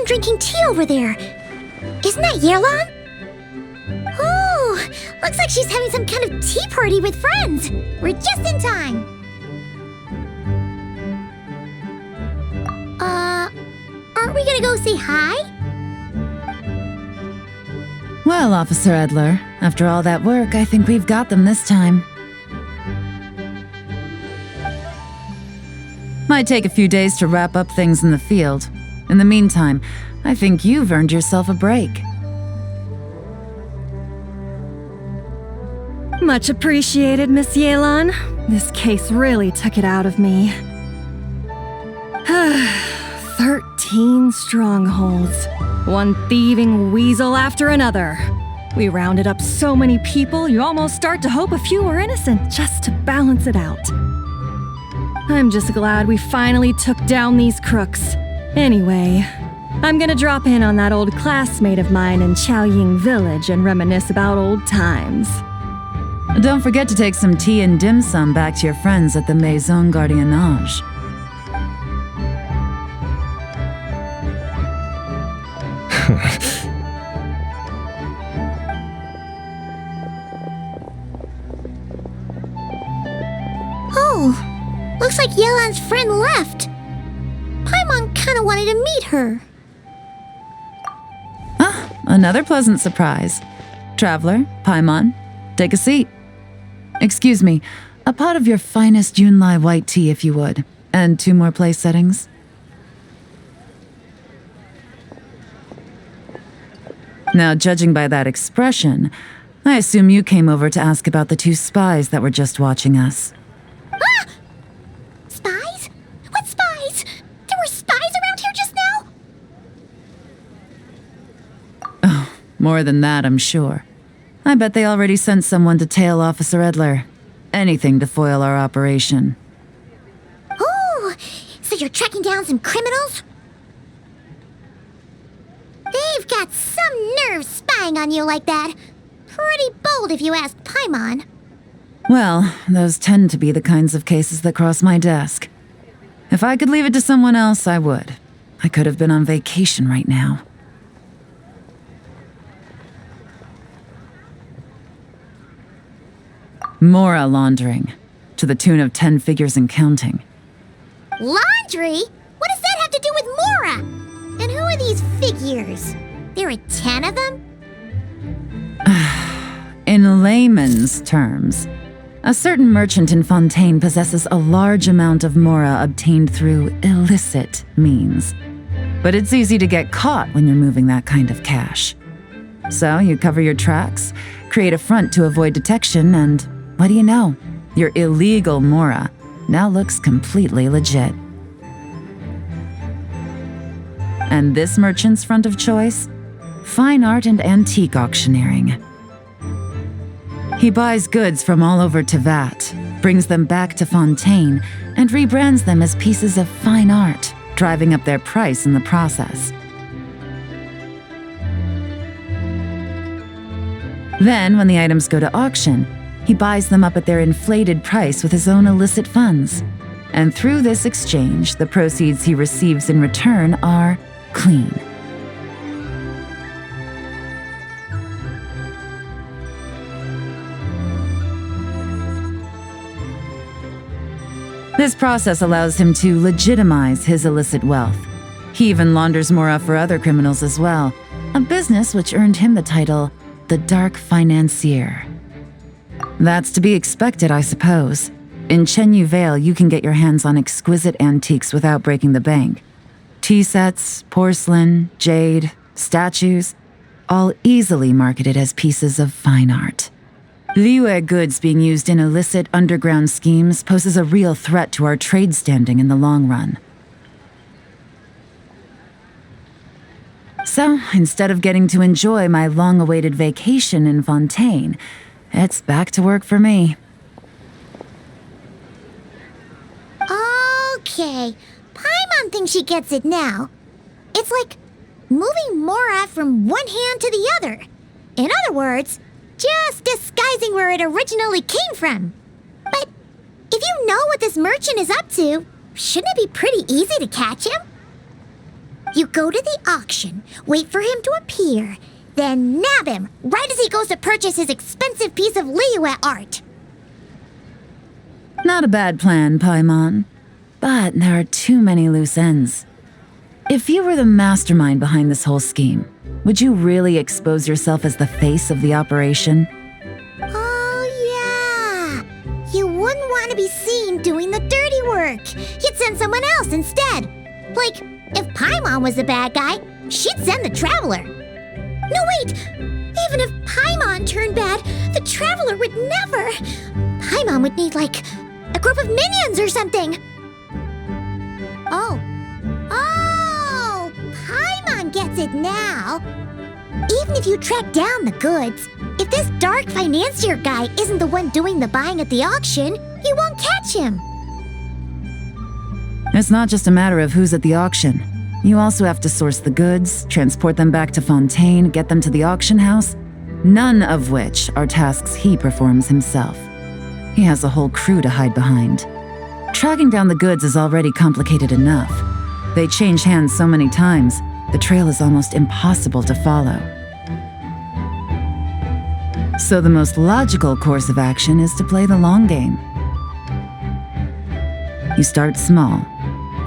drinking tea over there. Isn't that Yelan? Oh, looks like she's having some kind of tea party with friends. We're just in time. Aren't we gonna go say hi? Well, Officer Edler, after all that work, I think we've got them this time. Might take a few days to wrap up things in the field. In the meantime, I think you've earned yourself a break. Much appreciated, Miss Yelan. This case really took it out of me. 13 strongholds. One thieving weasel after another. We rounded up so many people, you almost start to hope a few were innocent just to balance it out. I'm just glad we finally took down these crooks. Anyway, I'm gonna drop in on that old classmate of mine in Chaoying Village and reminisce about old times. Don't forget to take some tea and dim sum back to your friends at the Maison Gardiennage. Oh, looks like Yelan's friend left. Paimon kinda wanted to meet her. Ah, another pleasant surprise. Traveler, Paimon, take a seat. Excuse me, a pot of your finest Yunlai white tea if you would, and 2 more place settings. Now, judging by that expression, I assume you came over to ask about the 2 spies that were just watching us. Ah! Spies? What spies? There were spies around here just now? Oh, more than that, I'm sure. I bet they already sent someone to tail Officer Edler. Anything to foil our operation. Oh, so you're tracking down some criminals? They've got some nerve spying on you like that. Pretty bold if you ask Paimon. Well, those tend to be the kinds of cases that cross my desk. If I could leave it to someone else, I would. I could have been on vacation right now. Mora laundering, to the tune of 10 figures and counting. Laundry? What does that have to do with Mora? And who are these figures? There are 10 of them? In layman's terms, a certain merchant in Fontaine possesses a large amount of Mora obtained through illicit means. But it's easy to get caught when you're moving that kind of cash. So you cover your tracks, create a front to avoid detection, and what do you know? Your illegal Mora now looks completely legit. And this merchant's front of choice? Fine art and antique auctioneering. He buys goods from all over Tevat, brings them back to Fontaine, and rebrands them as pieces of fine art, driving up their price in the process. Then, when the items go to auction, he buys them up at their inflated price with his own illicit funds. And through this exchange, the proceeds he receives in return are clean. This process allows him to legitimize his illicit wealth. He even launders Mora for other criminals as well, a business which earned him the title the Dark Financier. That's to be expected, I suppose. In Chenyu Vale, you can get your hands on exquisite antiques without breaking the bank. Tea sets, porcelain, jade, statues, all easily marketed as pieces of fine art. Liyue goods being used in illicit underground schemes poses a real threat to our trade standing in the long run. So, instead of getting to enjoy my long-awaited vacation in Fontaine, it's back to work for me. Okay, Paimon thinks she gets it now. It's like moving Mora from one hand to the other. In other words, just disguising where it originally came from. But if you know what this merchant is up to, shouldn't it be pretty easy to catch him? You go to the auction, wait for him to appear, then nab him right as he goes to purchase his expensive piece of Liyue art. Not a bad plan, Paimon. But there are too many loose ends. If you were the mastermind behind this whole scheme, would you really expose yourself as the face of the operation? Oh, yeah. You wouldn't want to be seen doing the dirty work. You'd send someone else instead. Like, if Paimon was the bad guy, she'd send the Traveler. No, wait! Even if Paimon turned bad, the Traveler would never. Paimon would need, like, a group of minions or something. Oh, Paimon gets it now. Even if you track down the goods, if this dark financier guy isn't the one doing the buying at the auction, you won't catch him. It's not just a matter of who's at the auction. You also have to source the goods, transport them back to Fontaine, get them to the auction house, none of which are tasks he performs himself. He has a whole crew to hide behind. Tracking down the goods is already complicated enough. They change hands so many times, the trail is almost impossible to follow. So the most logical course of action is to play the long game. You start small.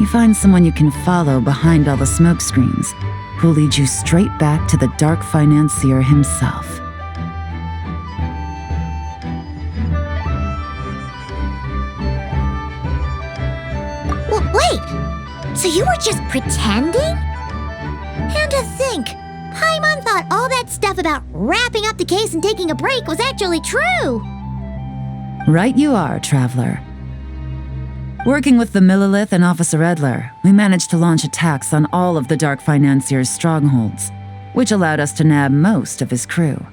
You find someone you can follow behind all the smoke screens, who'll lead you straight back to the dark financier himself. Well, wait! So you were just pretending? And to think, Paimon thought all that stuff about wrapping up the case and taking a break was actually true! Right you are, Traveler. Working with the Millilith and Officer Edler, we managed to launch attacks on all of the Dark Financier's strongholds, which allowed us to nab most of his crew.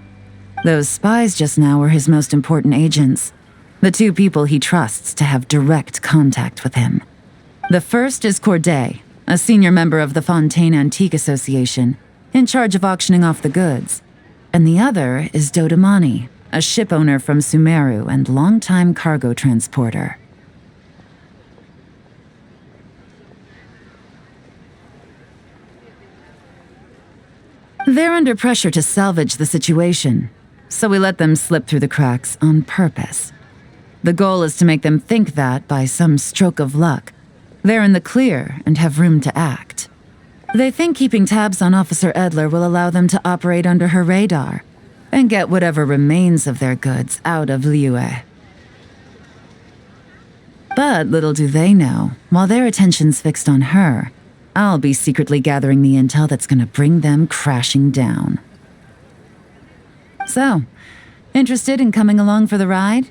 Those spies just now were his most important agents, the two people he trusts to have direct contact with him. The first is Corday, a senior member of the Fontaine Antique Association, in charge of auctioning off the goods, and the other is Dodamani, a ship owner from Sumeru and longtime cargo transporter. They're under pressure to salvage the situation, so we let them slip through the cracks on purpose. The goal is to make them think that, by some stroke of luck, they're in the clear and have room to act. They think keeping tabs on Officer Edler will allow them to operate under her radar and get whatever remains of their goods out of Liyue. But little do they know, while their attention's fixed on her, I'll be secretly gathering the intel that's gonna bring them crashing down. So, interested in coming along for the ride?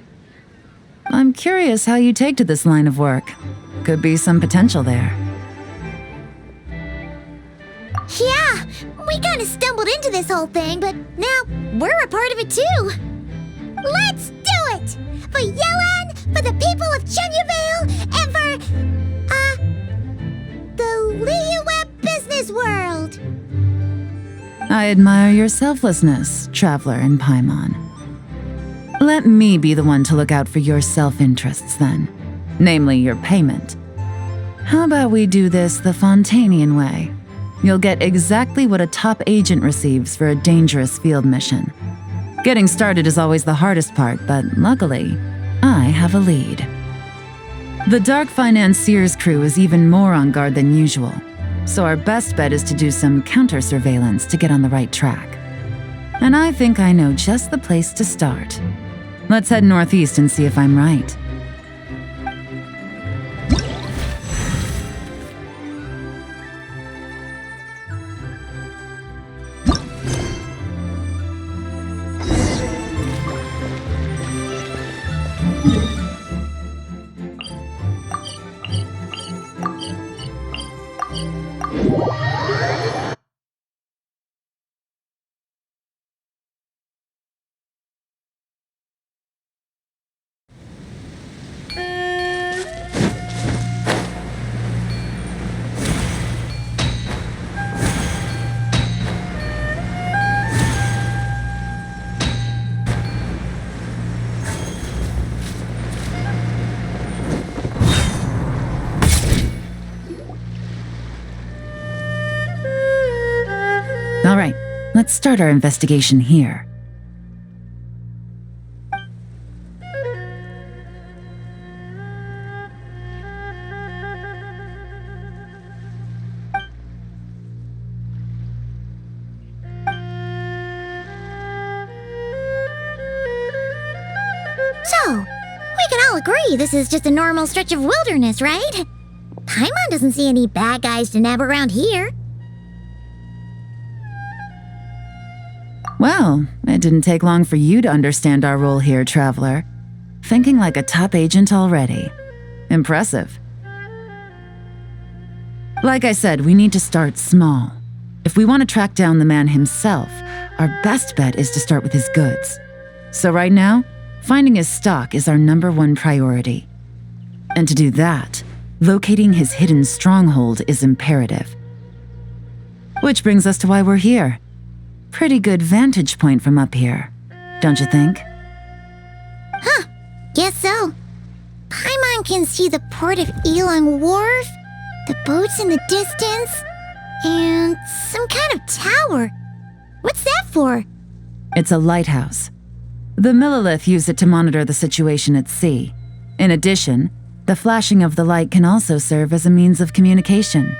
I'm curious how you take to this line of work. Could be some potential there. Yeah, we kind of stumbled into this whole thing, but now we're a part of it too. Let's do it! For Yelan, for the people of Chenyavale, and for, the Liyue business world. I admire your selflessness, Traveler and Paimon. Let me be the one to look out for your self-interests then, namely your payment. How about we do this the Fontainian way? You'll get exactly what a top agent receives for a dangerous field mission. Getting started is always the hardest part, but luckily, I have a lead. The Dark Financier's crew is even more on guard than usual, so our best bet is to do some counter-surveillance to get on the right track. And I think I know just the place to start. Let's head northeast and see if I'm right. let's start our investigation here. So, we can all agree this is just a normal stretch of wilderness, right? Paimon doesn't see any bad guys to nab around here. Well, it didn't take long for you to understand our role here, Traveler. Thinking like a top agent already. Impressive. Like I said, we need to start small. If we want to track down the man himself, our best bet is to start with his goods. So right now, finding his stock is our #1 priority. And to do that, locating his hidden stronghold is imperative. Which brings us to why we're here. Pretty good vantage point from up here, don't you think? Huh, guess so. Paimon can see the port of Yelan Wharf, the boats in the distance, and some kind of tower. What's that for? It's a lighthouse. The Millilith use it to monitor the situation at sea. In addition, the flashing of the light can also serve as a means of communication.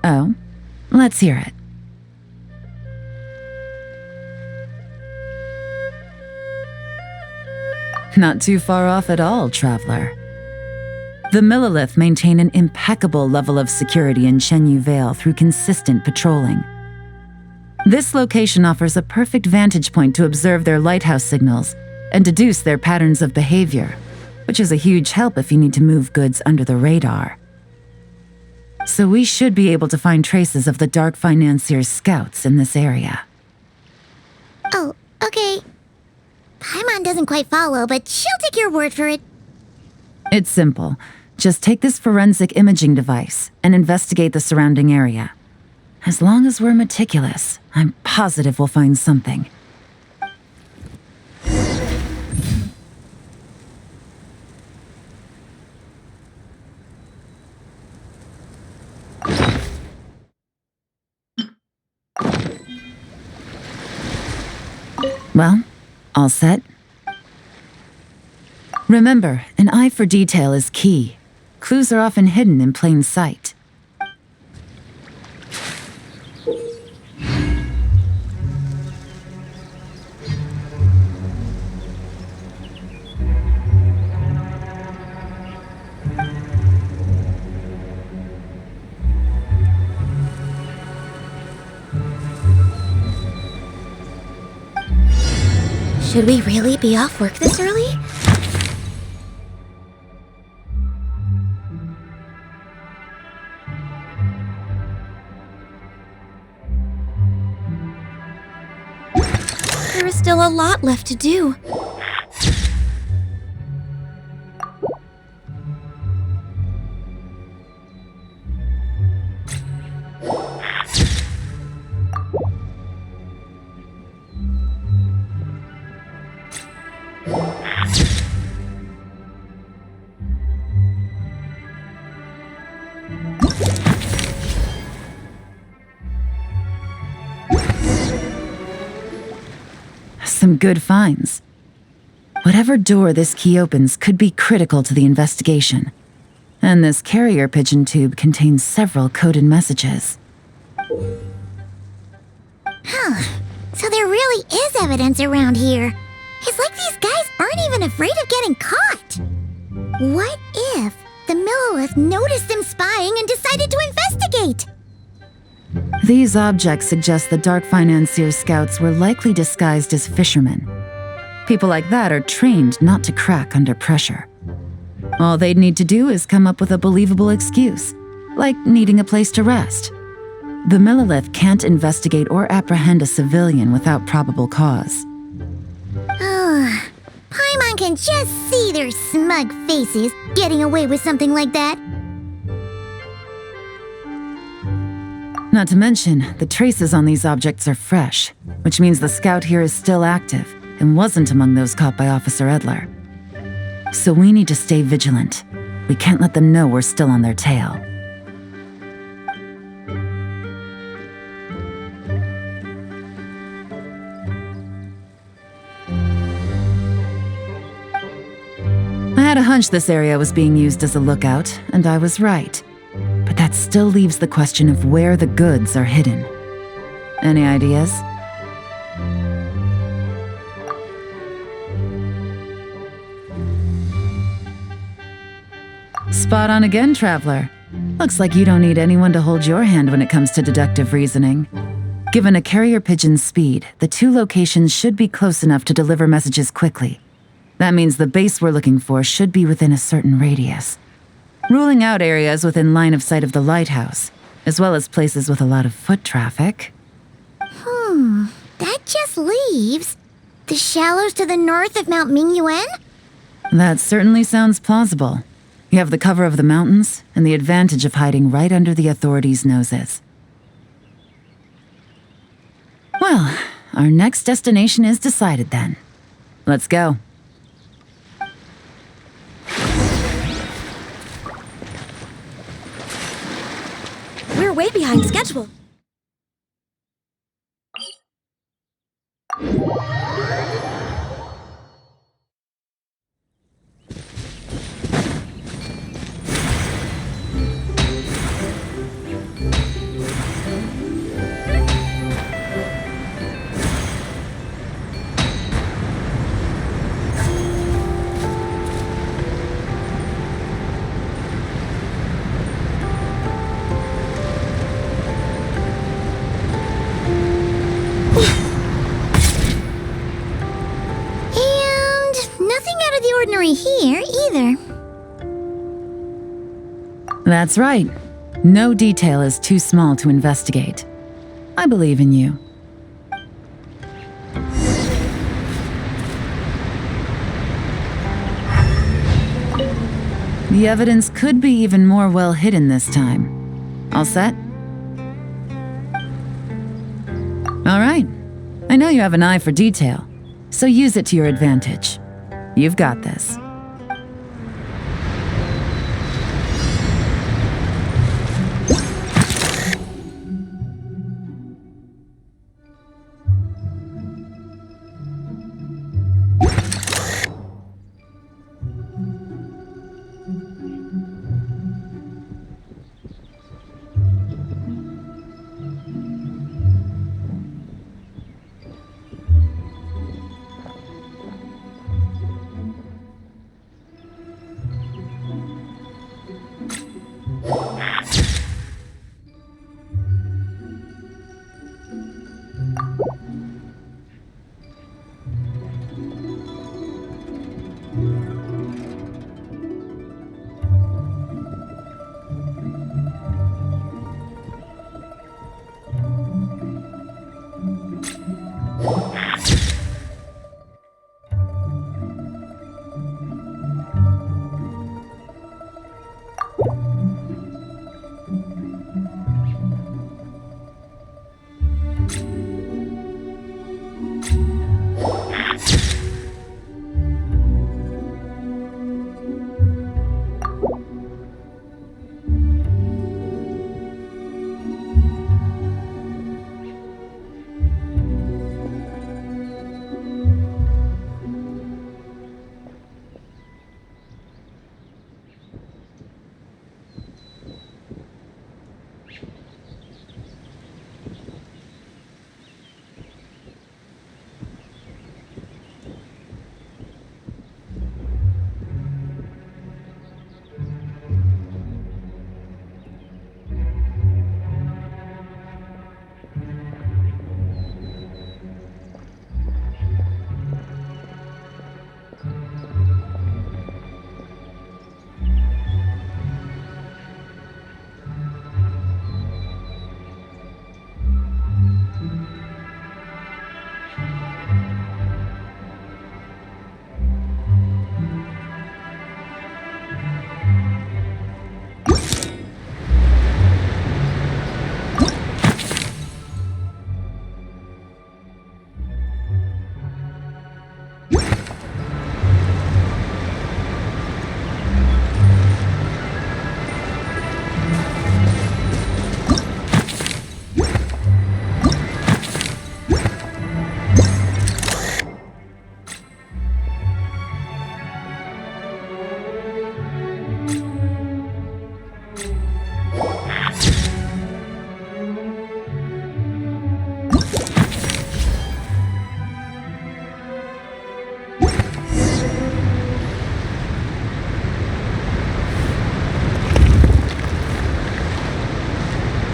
Oh, let's hear it. Not too far off at all, Traveler. The Millilith maintain an impeccable level of security in Shenyu Vale through consistent patrolling. This location offers a perfect vantage point to observe their lighthouse signals and deduce their patterns of behavior, which is a huge help if you need to move goods under the radar. So we should be able to find traces of the Dark Financier's scouts in this area. Oh, okay. Paimon doesn't quite follow, but she'll take your word for it. It's simple. Just take this forensic imaging device and investigate the surrounding area. As long as we're meticulous, I'm positive we'll find something. Well, all set? Remember, an eye for detail is key. Clues are often hidden in plain sight. Should we really be off work this early? There is still a lot left to do. Some good finds. Whatever door this key opens could be critical to the investigation. And this carrier pigeon tube contains several coded messages. Huh. So there really is evidence around here. It's like these guys aren't even afraid of getting caught. What if the Millilith noticed them spying and decided to investigate? These objects suggest the Dark Financier scouts were likely disguised as fishermen. People like that are trained not to crack under pressure. All they'd need to do is come up with a believable excuse, like needing a place to rest. The Millilith can't investigate or apprehend a civilian without probable cause. Paimon can just see their smug faces getting away with something like that. Not to mention, the traces on these objects are fresh, which means the scout here is still active and wasn't among those caught by Officer Edler. So we need to stay vigilant. We can't let them know we're still on their tail. hunch this area was being used as a lookout, and I was right. But that still leaves the question of where the goods are hidden. Any ideas? Spot on again, Traveler. Looks like you don't need anyone to hold your hand when it comes to deductive reasoning. Given a carrier pigeon's speed, the two locations should be close enough to deliver messages quickly. That means the base we're looking for should be within a certain radius. Ruling out areas within line of sight of the lighthouse, as well as places with a lot of foot traffic. That just leaves the shallows to the north of Mount Mingyuan? That certainly sounds plausible. You have the cover of the mountains and the advantage of hiding right under the authorities' noses. Well, our next destination is decided then. Let's go. We're way behind schedule. Ordinary here, either. That's right. No detail is too small to investigate. I believe in you. The evidence could be even more well hidden this time. All set? All right. I know you have an eye for detail, so use it to your advantage. You've got this.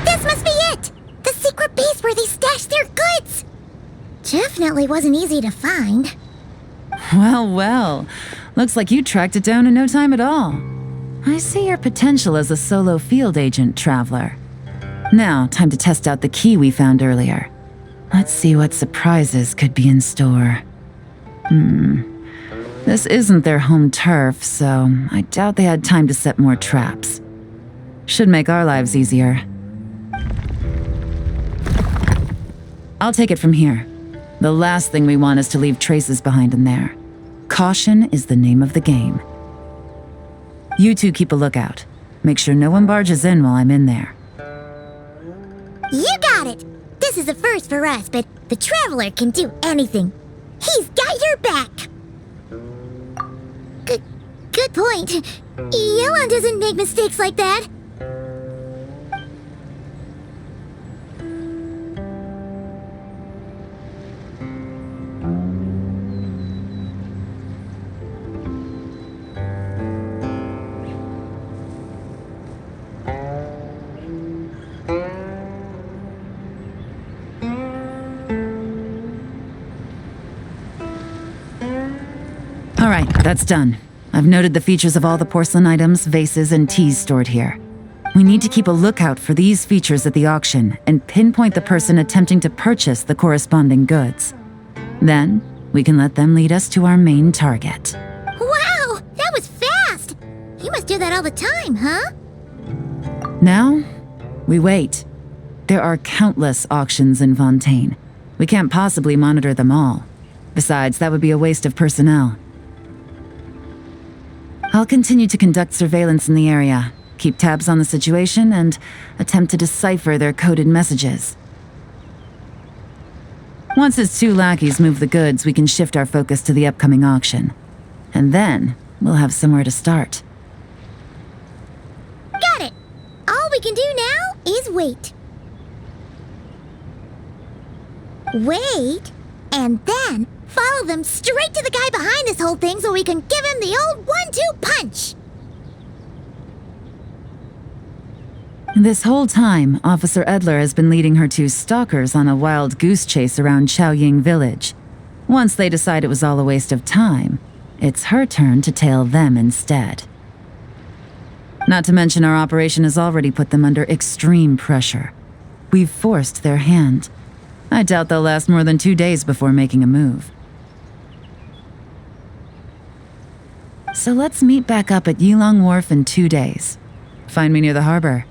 This must be it! The secret base where they stashed their goods! Definitely wasn't easy to find. Well, well. Looks like you tracked it down in no time at all. I see your potential as a solo field agent, Traveler. Now, time to test out the key we found earlier. Let's see what surprises could be in store. This isn't their home turf, so I doubt they had time to set more traps. Should make our lives easier. I'll take it from here. The last thing we want is to leave traces behind in there. Caution is the name of the game. You two keep a lookout. Make sure no one barges in while I'm in there. You got it! This is a first for us, but the Traveler can do anything. He's got your back! Good point. Yelan doesn't make mistakes like that. All right, that's done. I've noted the features of all the porcelain items, vases, and teas stored here. We need to keep a lookout for these features at the auction and pinpoint the person attempting to purchase the corresponding goods. Then, we can let them lead us to our main target. Wow, that was fast! You must do that all the time, huh? Now, we wait. There are countless auctions in Fontaine. We can't possibly monitor them all. Besides, that would be a waste of personnel. I'll continue to conduct surveillance in the area, keep tabs on the situation, and attempt to decipher their coded messages. Once his two lackeys move the goods, we can shift our focus to the upcoming auction. And then, we'll have somewhere to start. Got it! All we can do now is wait. Wait, and then follow them straight to the guy behind this whole thing so we can give him the old 1-2 punch! This whole time, Officer Edler has been leading her two stalkers on a wild goose chase around Chaoying Village. Once they decide it was all a waste of time, it's her turn to tail them instead. Not to mention our operation has already put them under extreme pressure. We've forced their hand. I doubt they'll last more than 2 days before making a move. So let's meet back up at Yelan Wharf in 2 days. Find me near the harbor.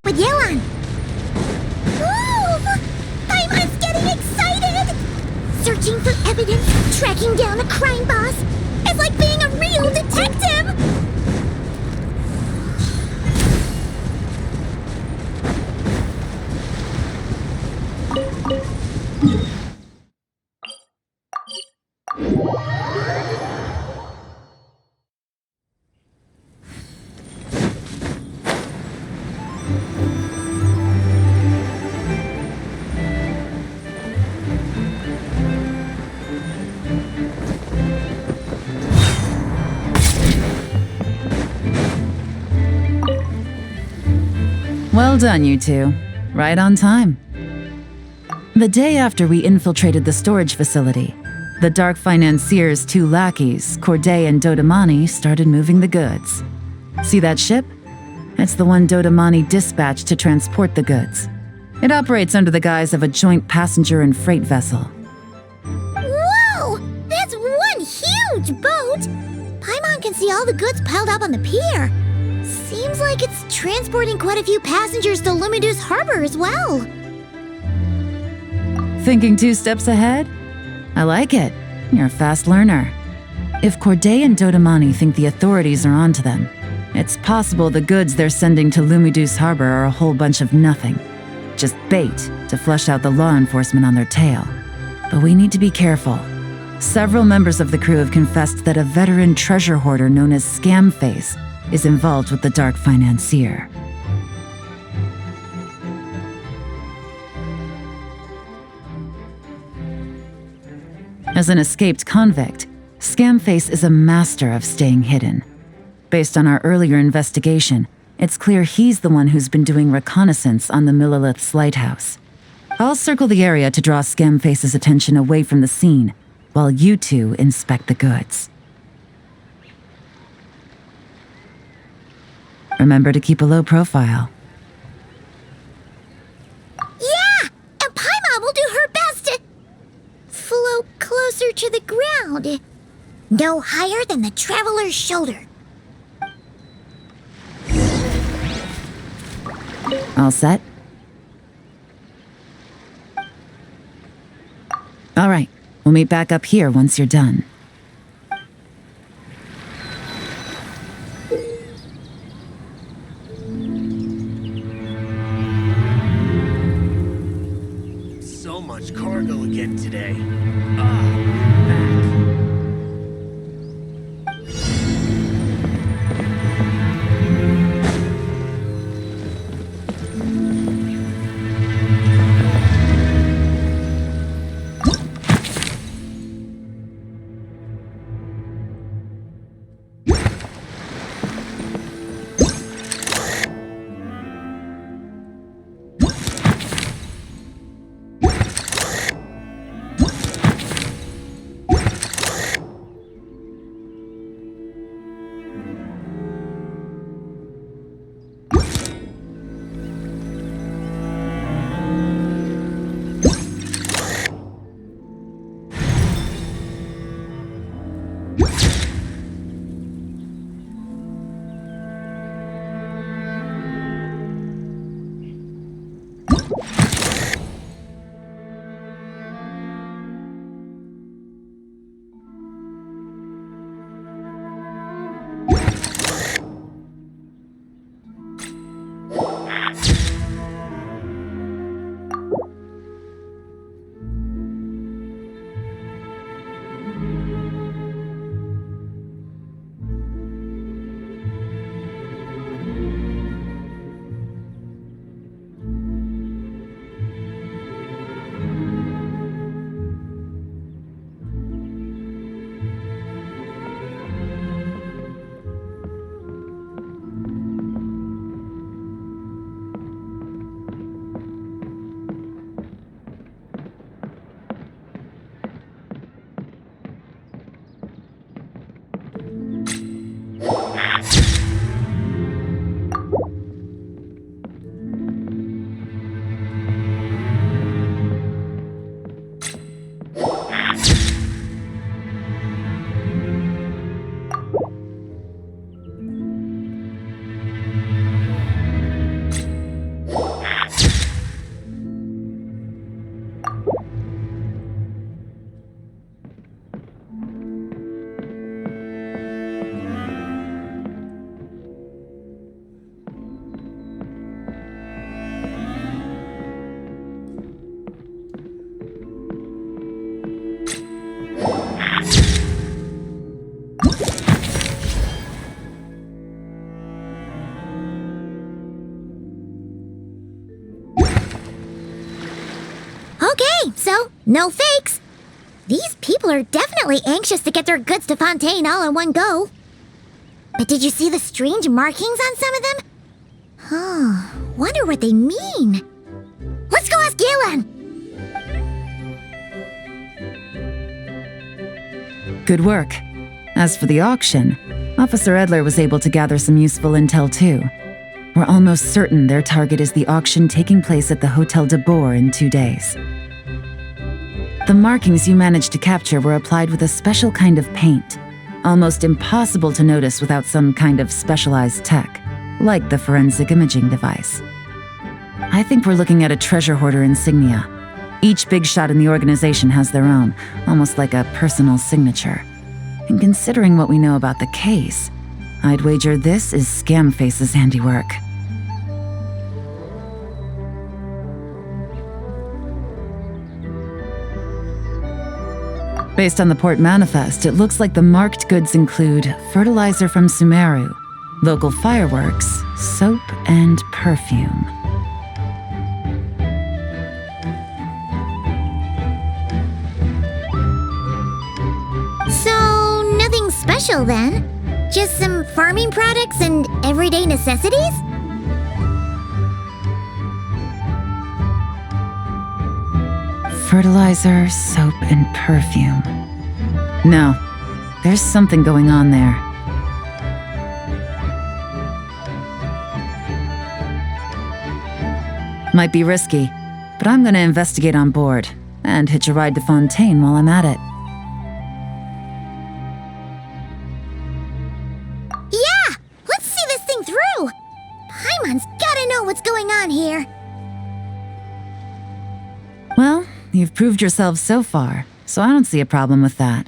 With Yelan! Ooh! Paimon's getting excited! Searching for evidence, tracking down a crime boss. It's like being a real detective! Well done, you two. Right on time. The day after we infiltrated the storage facility, the Dark Financier's two lackeys, Corday and Dodamani, started moving the goods. See that ship? It's the one Dodamani dispatched to transport the goods. It operates under the guise of a joint passenger and freight vessel. Whoa! That's one huge boat! Paimon can see all the goods piled up on the pier. Seems like it's transporting quite a few passengers to Lumidus Harbor as well. Thinking 2 steps ahead? I like it. You're a fast learner. If Corday and Dodamani think the authorities are onto them, it's possible the goods they're sending to Lumidus Harbor are a whole bunch of nothing. Just bait to flush out the law enforcement on their tail. But we need to be careful. Several members of the crew have confessed that a veteran treasure hoarder known as Scamface is involved with the dark financier. As an escaped convict, Scamface is a master of staying hidden. Based on our earlier investigation, it's clear he's the one who's been doing reconnaissance on the Millilith's lighthouse. I'll circle the area to draw Scamface's attention away from the scene, while you two inspect the goods. Remember to keep a low profile. Yeah! And Paimon will do her best to float closer to the ground. No higher than the traveler's shoulder. All set? All right, we'll meet back up here once you're done. So much cargo again today. Okay, so no fakes. These people are definitely anxious to get their goods to Fontaine all in one go. But did you see the strange markings on some of them? Huh, wonder what they mean. Let's go ask Yelan! Good work. As for the auction, Officer Edler was able to gather some useful intel too. We're almost certain their target is the auction taking place at the Hotel de Boer in 2 days. The markings you managed to capture were applied with a special kind of paint, almost impossible to notice without some kind of specialized tech, like the forensic imaging device. I think we're looking at a treasure hoarder insignia. Each big shot in the organization has their own, almost like a personal signature. And considering what we know about the case, I'd wager this is Scamface's handiwork. Based on the port manifest, it looks like the marked goods include fertilizer from Sumeru, local fireworks, soap, and perfume. So, nothing special then? Just some farming products and everyday necessities? Fertilizer, soap, and perfume. No, there's something going on there. Might be risky, but I'm gonna investigate on board and hitch a ride to Fontaine while I'm at it. Yeah! Let's see this thing through! Paimon's gotta know what's going on here. Well, you've proved yourself so far, so I don't see a problem with that.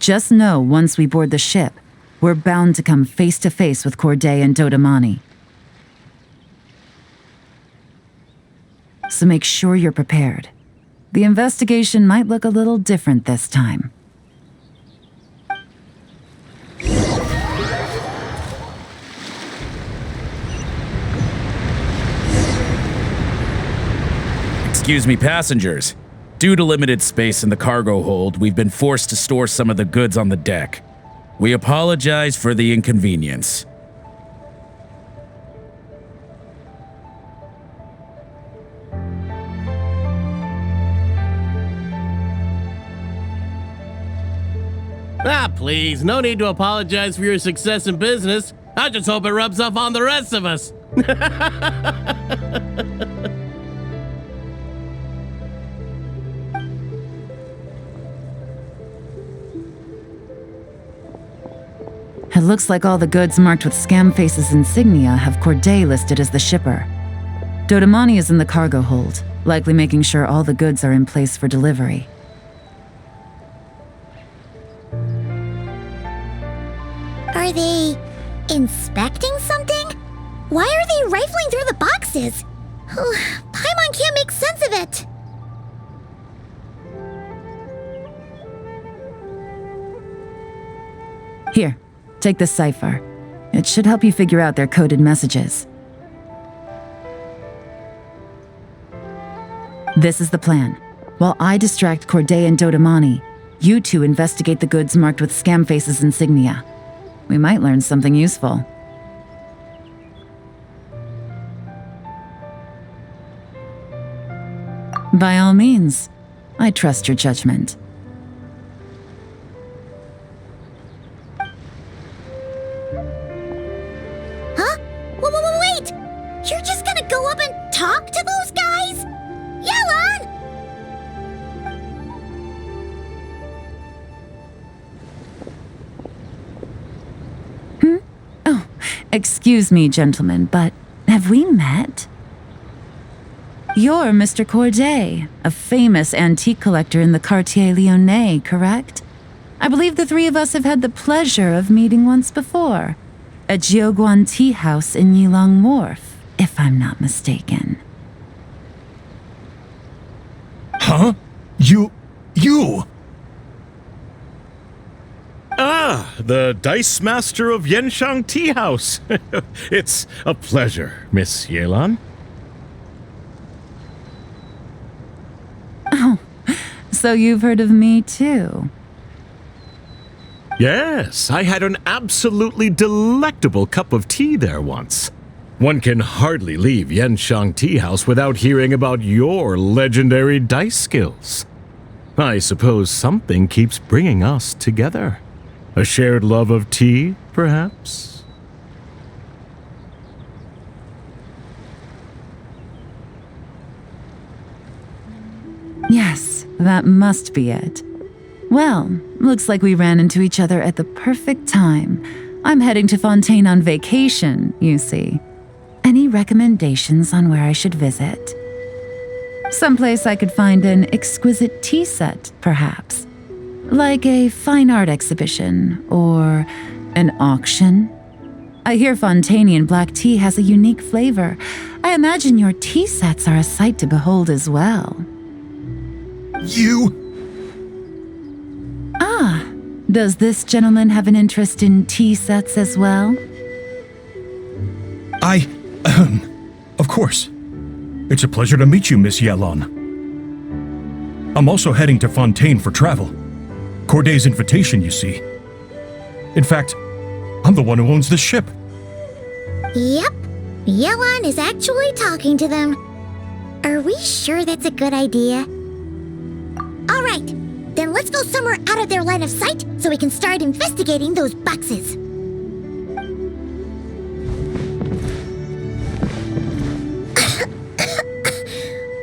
Just know once we board the ship, we're bound to come face to face with Corday and Dodamani. So make sure you're prepared. The investigation might look a little different this time. Excuse me, passengers. Due to limited space in the cargo hold, we've been forced to store some of the goods on the deck. We apologize for the inconvenience. Ah, please, no need to apologize for your success in business. I just hope it rubs off on the rest of us. It looks like all the goods marked with Scamface's insignia have Corday listed as the shipper. Dodamani is in the cargo hold, likely making sure all the goods are in place for delivery. Are they inspecting something? Why are they rifling through the boxes? Paimon can't make sense of it. Here, take this cipher. It should help you figure out their coded messages. This is the plan. While I distract Corday and Dodamani, you two investigate the goods marked with Scamface's insignia. We might learn something useful. By all means, I trust your judgment. Huh? Wait! You're just gonna go up and talk to those guys? Yelan! Oh, excuse me, gentlemen, but have we met? You're Mr. Corday, a famous antique collector in the Quartier Lyonnais, correct? I believe the three of us have had the pleasure of meeting once before. At Jiuguan Tea House in Yelan Wharf, if I'm not mistaken. Huh? You... Ah, the Dice Master of Yenshang Tea House. It's a pleasure, Miss Yelan. Oh, so you've heard of me too? Yes, I had an absolutely delectable cup of tea there once. One can hardly leave Yenshang Tea House without hearing about your legendary dice skills. I suppose something keeps bringing us together. A shared love of tea, perhaps? Yes, that must be it. Well, looks like we ran into each other at the perfect time. I'm heading to Fontaine on vacation, you see. Any recommendations on where I should visit? Someplace I could find an exquisite tea set, perhaps. Like a fine art exhibition, or an auction. I hear Fontainian black tea has a unique flavor. I imagine your tea sets are a sight to behold as well. You... Does this gentleman have an interest in tea sets as well? Of course. It's a pleasure to meet you, Miss Yelan. I'm also heading to Fontaine for travel. Corday's invitation, you see. In fact, I'm the one who owns this ship. Yep, Yelan is actually talking to them. Are we sure that's a good idea? All right, then let's go somewhere out of their line of sight so we can start investigating those boxes.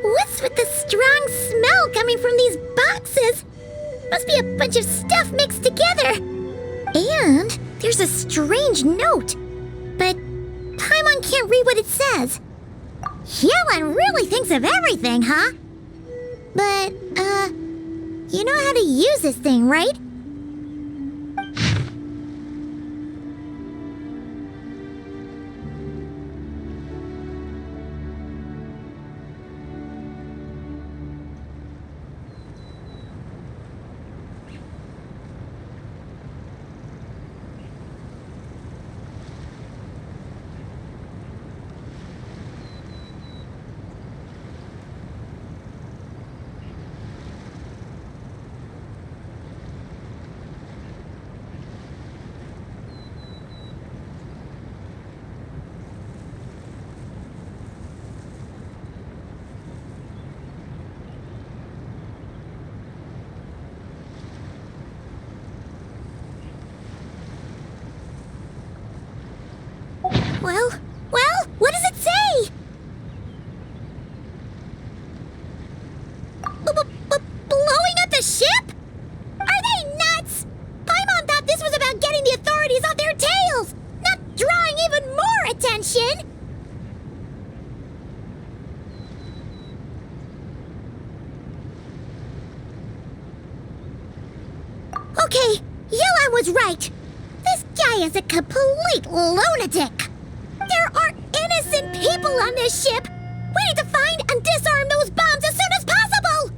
What's with the strong smell coming from these boxes? Must be a bunch of stuff mixed together. And there's a strange note, but Paimon can't read what it says. Yelan really thinks of everything, huh? But, you know how to use this thing, right? Well, what does it say? Blowing up the ship? Are they nuts? Paimon thought this was about getting the authorities off their tails, not drawing even more attention. Okay, Yelan was right. This guy is a complete lunatic. There are innocent people on this ship. We need to find and disarm those bombs as soon as possible.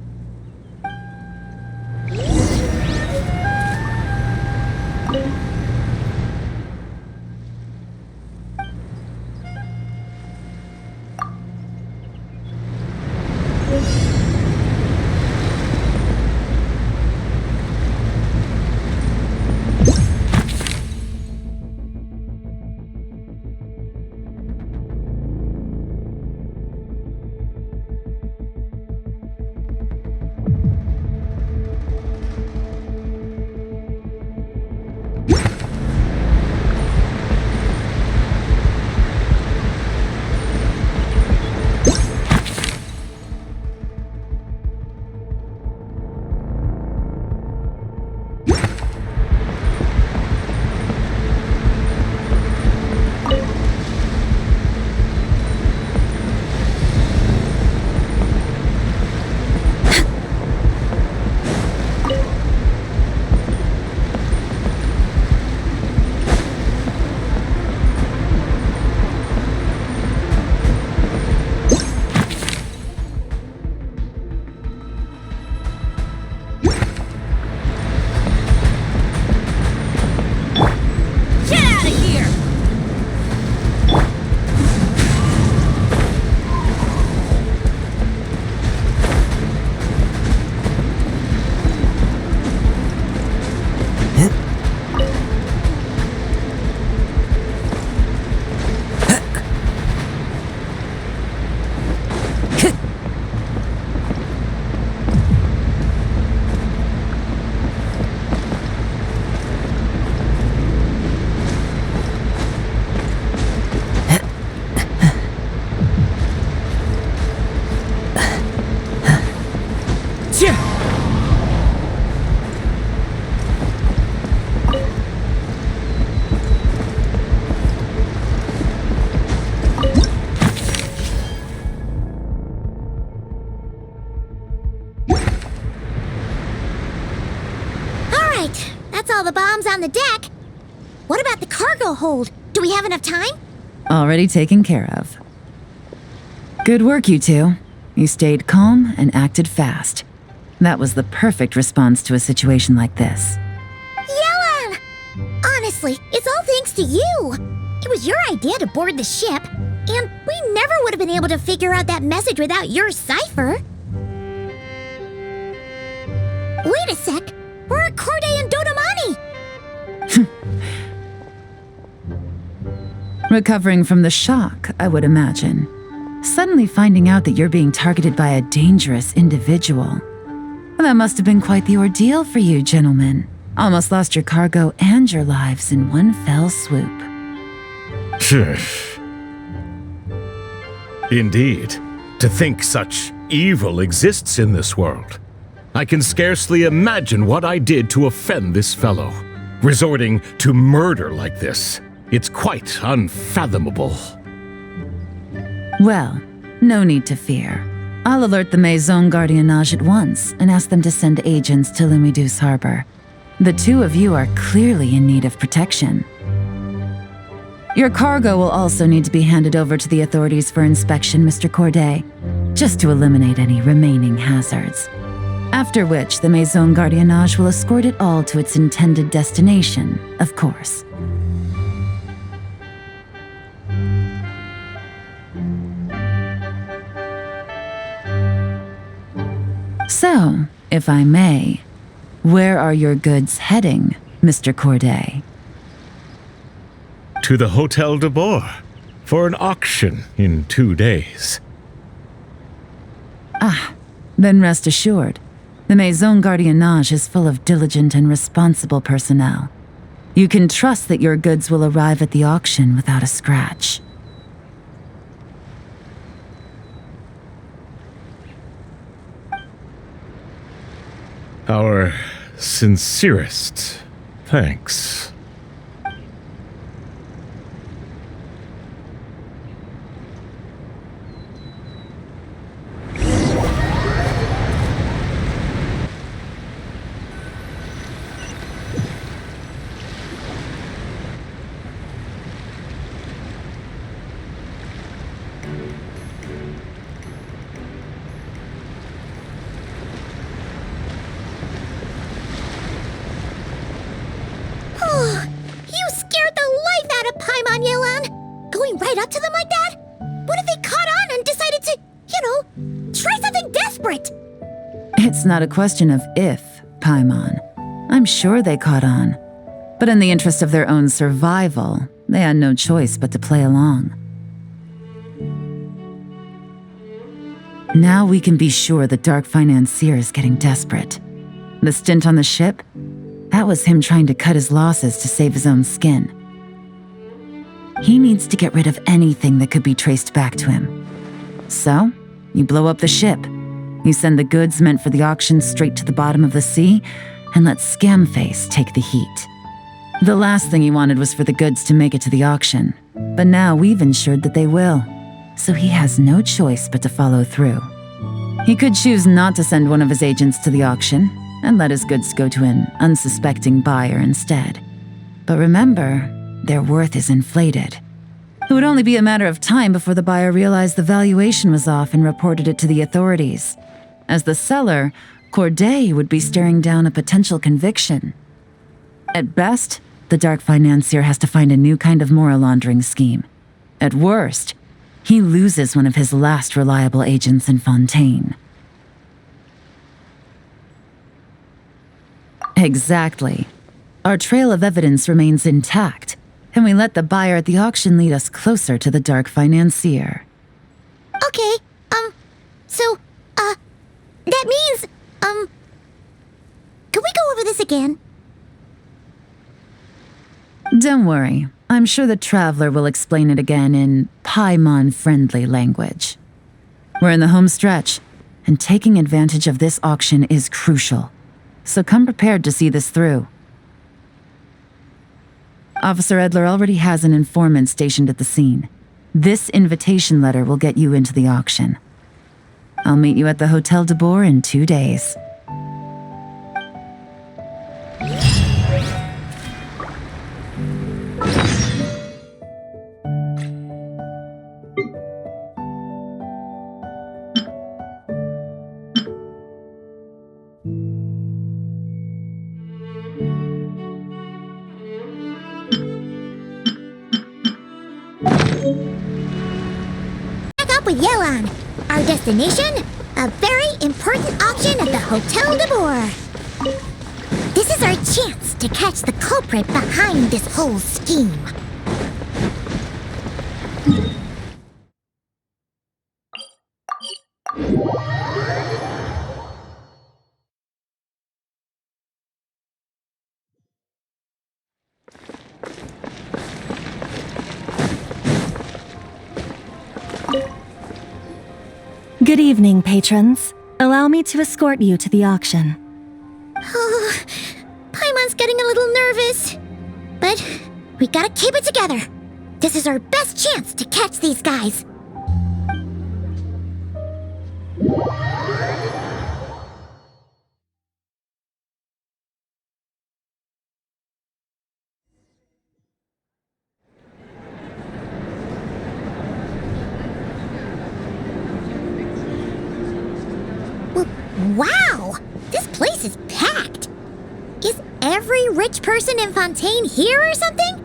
That's all the bombs on the deck. What about the cargo hold? Do we have enough time? Already taken care of. Good work, you two. You stayed calm and acted fast. That was the perfect response to a situation like this. Yeah! Honestly, it's all thanks to you. It was your idea to board the ship, and we never would have been able to figure out that message without your cipher. Wait a sec. We're at Corday and Dodamani. Recovering from the shock, I would imagine. Suddenly finding out that you're being targeted by a dangerous individual. That must have been quite the ordeal for you, gentlemen. Almost lost your cargo and your lives in one fell swoop. Indeed. To think such evil exists in this world. I can scarcely imagine what I did to offend this fellow. Resorting to murder like this. It's quite unfathomable. Well, no need to fear. I'll alert the Maison Gardiennage at once and ask them to send agents to Lumidus Harbor. The two of you are clearly in need of protection. Your cargo will also need to be handed over to the authorities for inspection, Mr. Corday, just to eliminate any remaining hazards. After which, the Maison Gardiennage will escort it all to its intended destination, of course. So, if I may, where are your goods heading, Mr. Corday? To the Hotel de Boer for an auction in 2 days. Then rest assured, the Maison Gardiennage is full of diligent and responsible personnel. You can trust that your goods will arrive at the auction without a scratch. Our sincerest thanks. You scared the life out of Paimon, Yelan! Going right up to them like that? What if they caught on and decided to, try something desperate? It's not a question of if, Paimon. I'm sure they caught on. But in the interest of their own survival, they had no choice but to play along. Now we can be sure the dark financier is getting desperate. The stint on the ship? That was him trying to cut his losses to save his own skin. He needs to get rid of anything that could be traced back to him. So, you blow up the ship. You send the goods meant for the auction straight to the bottom of the sea, and let Scamface take the heat. The last thing he wanted was for the goods to make it to the auction, but now we've ensured that they will, so he has no choice but to follow through. He could choose not to send one of his agents to the auction, and let his goods go to an unsuspecting buyer instead. But remember, their worth is inflated. It would only be a matter of time before the buyer realized the valuation was off and reported it to the authorities. As the seller, Corday would be staring down a potential conviction. At best, the dark financier has to find a new kind of moral laundering scheme. At worst, he loses one of his last reliable agents in Fontaine. Exactly. Our trail of evidence remains intact, and we let the buyer at the auction lead us closer to the dark financier. Okay, that means, can we go over this again? Don't worry. I'm sure the Traveler will explain it again in Paimon-friendly language. We're in the home stretch, and taking advantage of this auction is crucial. So come prepared to see this through. Officer Edler already has an informant stationed at the scene. This invitation letter will get you into the auction. I'll meet you at the Hotel de Boer in 2 days. with Yelan. Our destination? A very important auction at the Hotel de Boer. This is our chance to catch the culprit behind this whole scheme. Good evening, patrons. Allow me to escort you to the auction. Oh, Paimon's getting a little nervous. But we gotta keep it together. This is our best chance to catch these guys. Wow! This place is packed! Is every rich person in Fontaine here or something?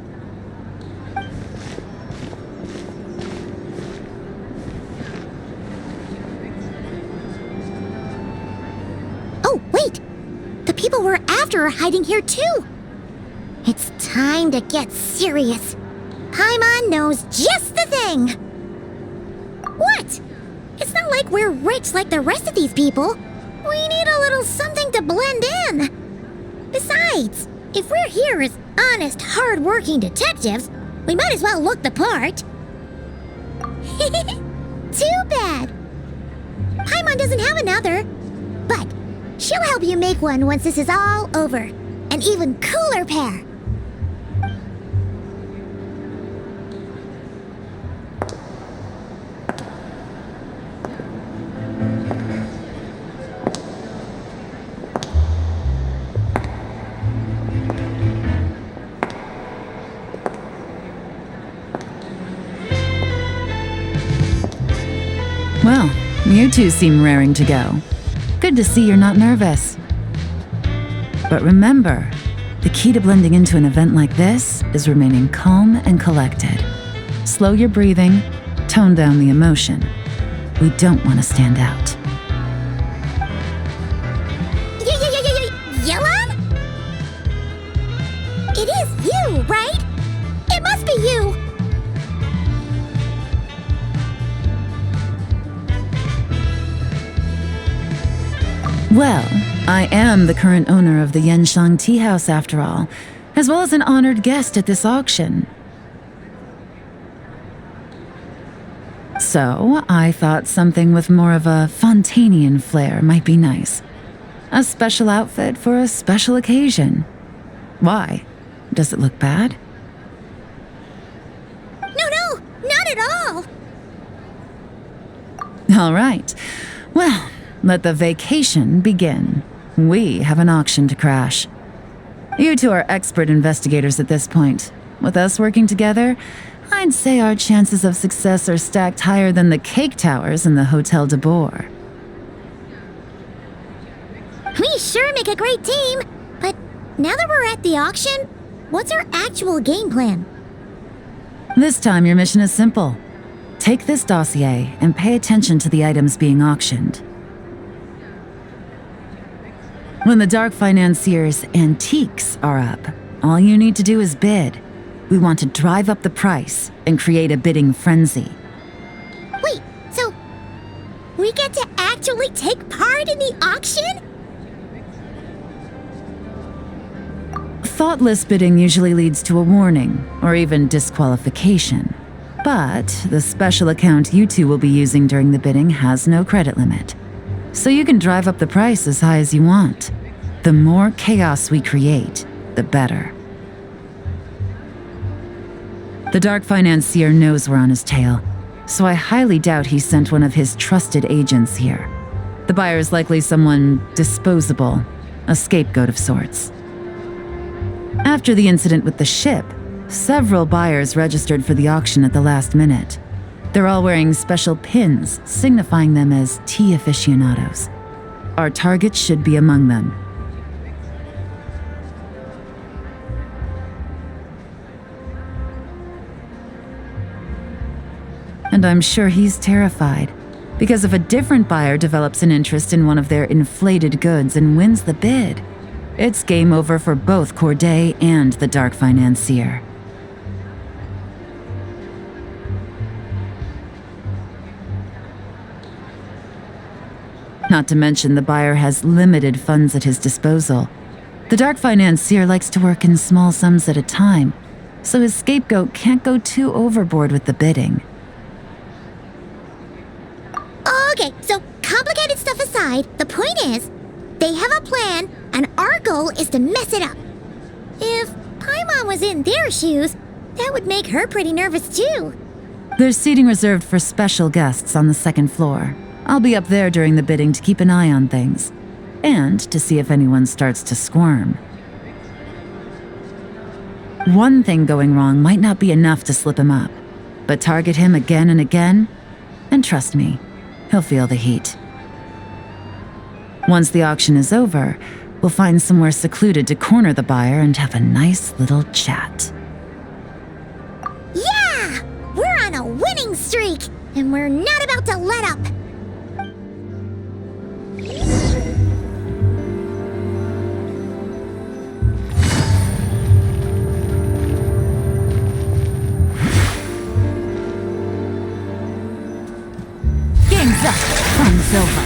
Oh, wait! The people we're after are hiding here too! It's time to get serious. Paimon knows just the thing! What? It's not like we're rich like the rest of these people. We need a little something to blend in. Besides, if we're here as honest, hard-working detectives, we might as well look the part. Too bad. Paimon doesn't have another, but she'll help you make one once this is all over. An even cooler pair. Well, you two seem raring to go. Good to see you're not nervous. But remember, the key to blending into an event like this is remaining calm and collected. Slow your breathing, tone down the emotion. We don't want to stand out. Yelan? It is you, right? It must be you. Well, I am the current owner of the Yenshang Tea House after all, as well as an honored guest at this auction. So, I thought something with more of a Fontainian flair might be nice. A special outfit for a special occasion. Why? Does it look bad? No, not at all. All right. Well, let the vacation begin. We have an auction to crash. You two are expert investigators at this point. With us working together, I'd say our chances of success are stacked higher than the cake towers in the Hotel de Boer. We sure make a great team. But now that we're at the auction, what's our actual game plan? This time your mission is simple. Take this dossier and pay attention to the items being auctioned. When the Dark Financier's antiques are up, all you need to do is bid. We want to drive up the price and create a bidding frenzy. Wait, so we get to actually take part in the auction? Thoughtless bidding usually leads to a warning, or even disqualification. But the special account you two will be using during the bidding has no credit limit. So you can drive up the price as high as you want. The more chaos we create, the better. The Dark Financier knows we're on his tail, so I highly doubt he sent one of his trusted agents here. The buyer is likely someone disposable, a scapegoat of sorts. After the incident with the ship, several buyers registered for the auction at the last minute. They're all wearing special pins, signifying them as tea aficionados. Our target should be among them. And I'm sure he's terrified, because if a different buyer develops an interest in one of their inflated goods and wins the bid, it's game over for both Corday and the Dark Financier. Not to mention the buyer has limited funds at his disposal. The Dark Financier likes to work in small sums at a time, so his scapegoat can't go too overboard with the bidding. Okay, so complicated stuff aside, the point is, they have a plan, and our goal is to mess it up. If Paimon was in their shoes, that would make her pretty nervous too. There's seating reserved for special guests on the second floor. I'll be up there during the bidding to keep an eye on things, and to see if anyone starts to squirm. One thing going wrong might not be enough to slip him up, but target him again and again, and trust me, he'll feel the heat. Once the auction is over, we'll find somewhere secluded to corner the buyer and have a nice little chat. Yeah! We're on a winning streak, and we're not about to let up. Game's up. Fun's over.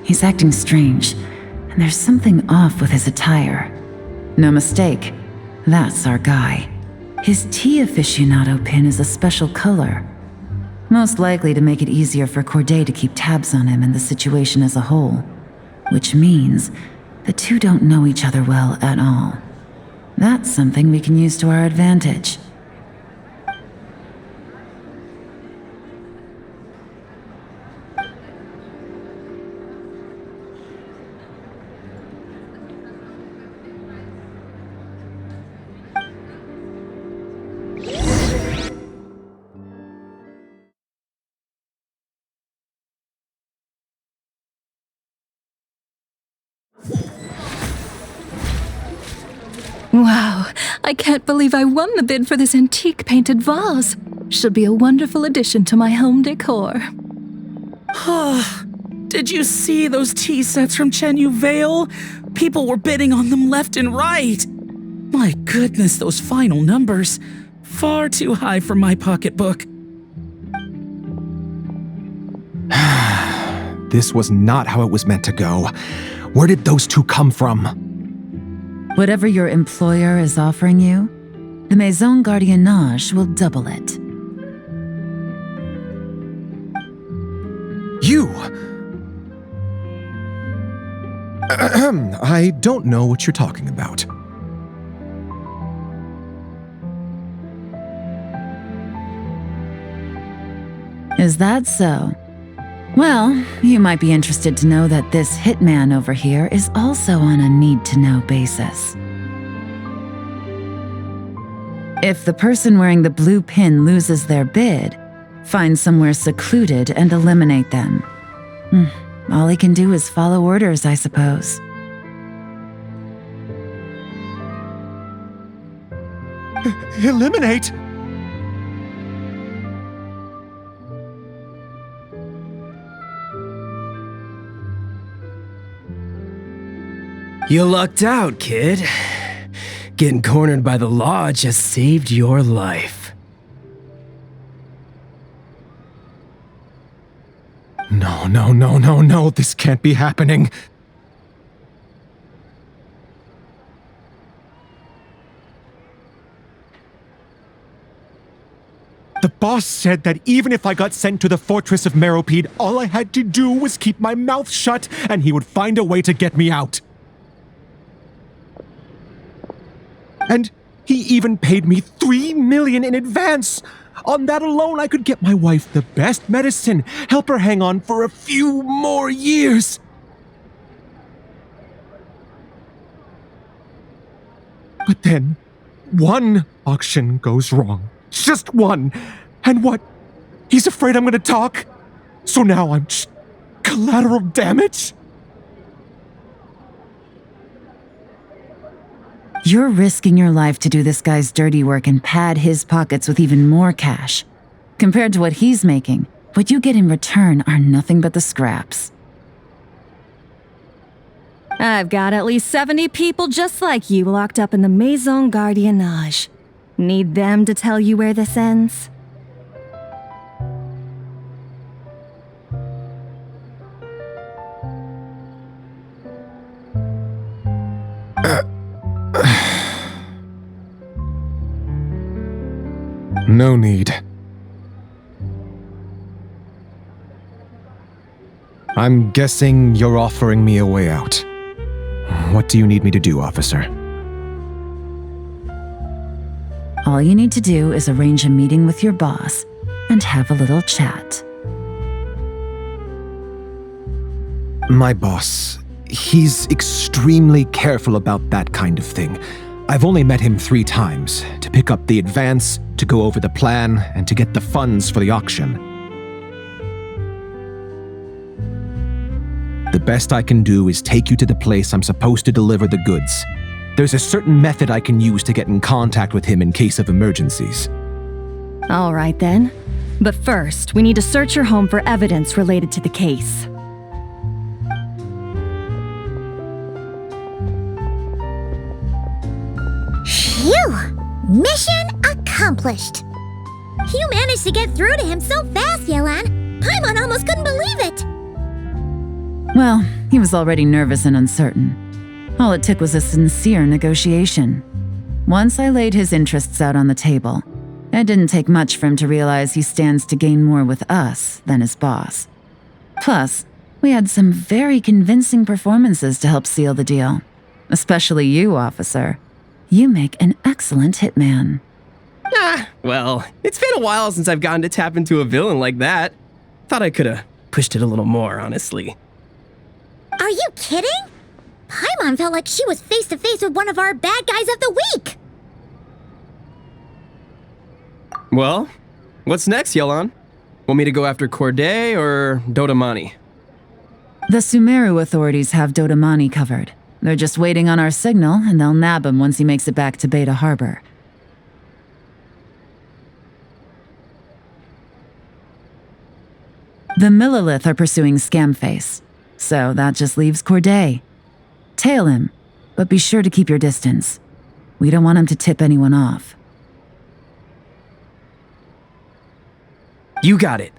He's acting strange, and there's something off with his attire. No mistake, that's our guy. His tea aficionado pin is a special color, most likely to make it easier for Corday to keep tabs on him and the situation as a whole, which means the two don't know each other well at all. That's something we can use to our advantage. Wow, I can't believe I won the bid for this antique painted vase. Should be a wonderful addition to my home decor. Did you see those tea sets from Chenyu Vale? People were bidding on them left and right. My goodness, those final numbers. Far too high for my pocketbook. This was not how it was meant to go. Where did those two come from? Whatever your employer is offering you, the Maison Gardiennage will double it. You! I don't know what you're talking about. Is that so? Well, you might be interested to know that this hitman over here is also on a need-to-know basis. If the person wearing the blue pin loses their bid, find somewhere secluded and eliminate them. All he can do is follow orders, I suppose. Eliminate? You lucked out, kid. Getting cornered by the law just saved your life. No, this can't be happening. The boss said that even if I got sent to the fortress of Meropide, all I had to do was keep my mouth shut and he would find a way to get me out. And he even paid me $3 million in advance. On that alone, I could get my wife the best medicine, help her hang on for a few more years. But then, one auction goes wrong. Just one. And what? He's afraid I'm gonna talk? So now I'm just collateral damage? You're risking your life to do this guy's dirty work and pad his pockets with even more cash. Compared to what he's making, what you get in return are nothing but the scraps. I've got at least 70 people just like you locked up in the Maison Gardiennage. Need them to tell you where this ends? No need. I'm guessing you're offering me a way out. What do you need me to do, officer? All you need to do is arrange a meeting with your boss and have a little chat. My boss, he's extremely careful about that kind of thing. I've only met him 3 times, to pick up the advance, to go over the plan, and to get the funds for the auction. The best I can do is take you to the place I'm supposed to deliver the goods. There's a certain method I can use to get in contact with him in case of emergencies. All right then. But first, we need to search your home for evidence related to the case. Phew! Mission accomplished! You managed to get through to him so fast, Yelan. Paimon almost couldn't believe it. Well, he was already nervous and uncertain. All it took was a sincere negotiation. Once I laid his interests out on the table, it didn't take much for him to realize he stands to gain more with us than his boss. Plus, we had some very convincing performances to help seal the deal. Especially you, officer. You make an excellent hitman. Well, it's been a while since I've gotten to tap into a villain like that. Thought I could have pushed it a little more, honestly. Are you kidding? Paimon felt like she was face to face with one of our bad guys of the week. Well, what's next, Yelan? Want me to go after Corday or Dodamani? The Sumeru authorities have Dodamani covered. They're just waiting on our signal, and they'll nab him once he makes it back to Beta Harbor. The Millilith are pursuing Scamface, so that just leaves Corday. Tail him, but be sure to keep your distance. We don't want him to tip anyone off. You got it.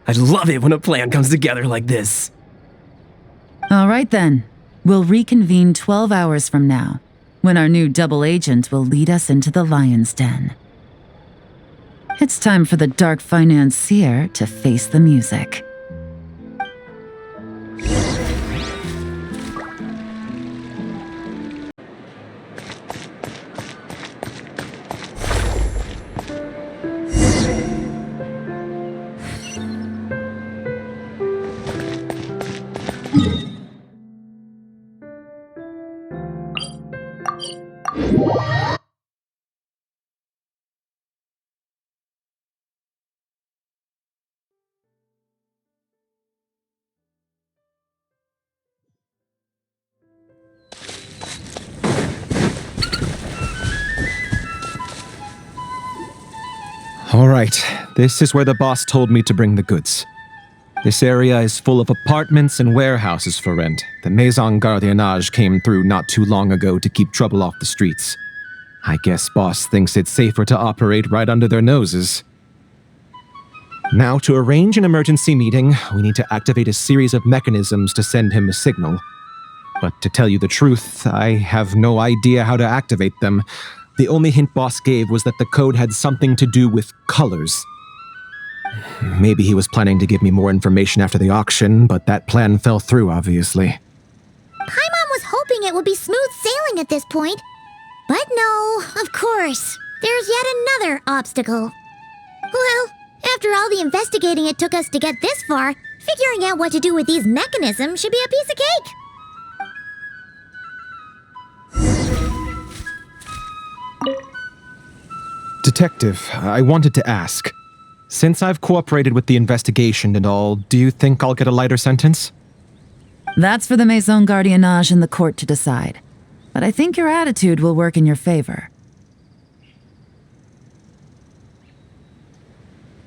I love it when a plan comes together like this. All right then. We'll reconvene 12 hours from now, when our new double agent will lead us into the Lion's Den. It's time for the Dark Financier to face the music. All right, this is where the boss told me to bring the goods. This area is full of apartments and warehouses for rent. The Maison Gardiennage came through not too long ago to keep trouble off the streets. I guess boss thinks it's safer to operate right under their noses. Now, to arrange an emergency meeting, we need to activate a series of mechanisms to send him a signal. But to tell you the truth, I have no idea how to activate them. The only hint boss gave was that the code had something to do with colors. Maybe he was planning to give me more information after the auction, but that plan fell through, obviously. Paimon was hoping it would be smooth sailing at this point. But no, of course. There's yet another obstacle. Well, after all the investigating it took us to get this far, figuring out what to do with these mechanisms should be a piece of cake. Detective, I wanted to ask. Since I've cooperated with the investigation and all, do you think I'll get a lighter sentence? That's for the Maison Gardiennage and the court to decide. But I think your attitude will work in your favor.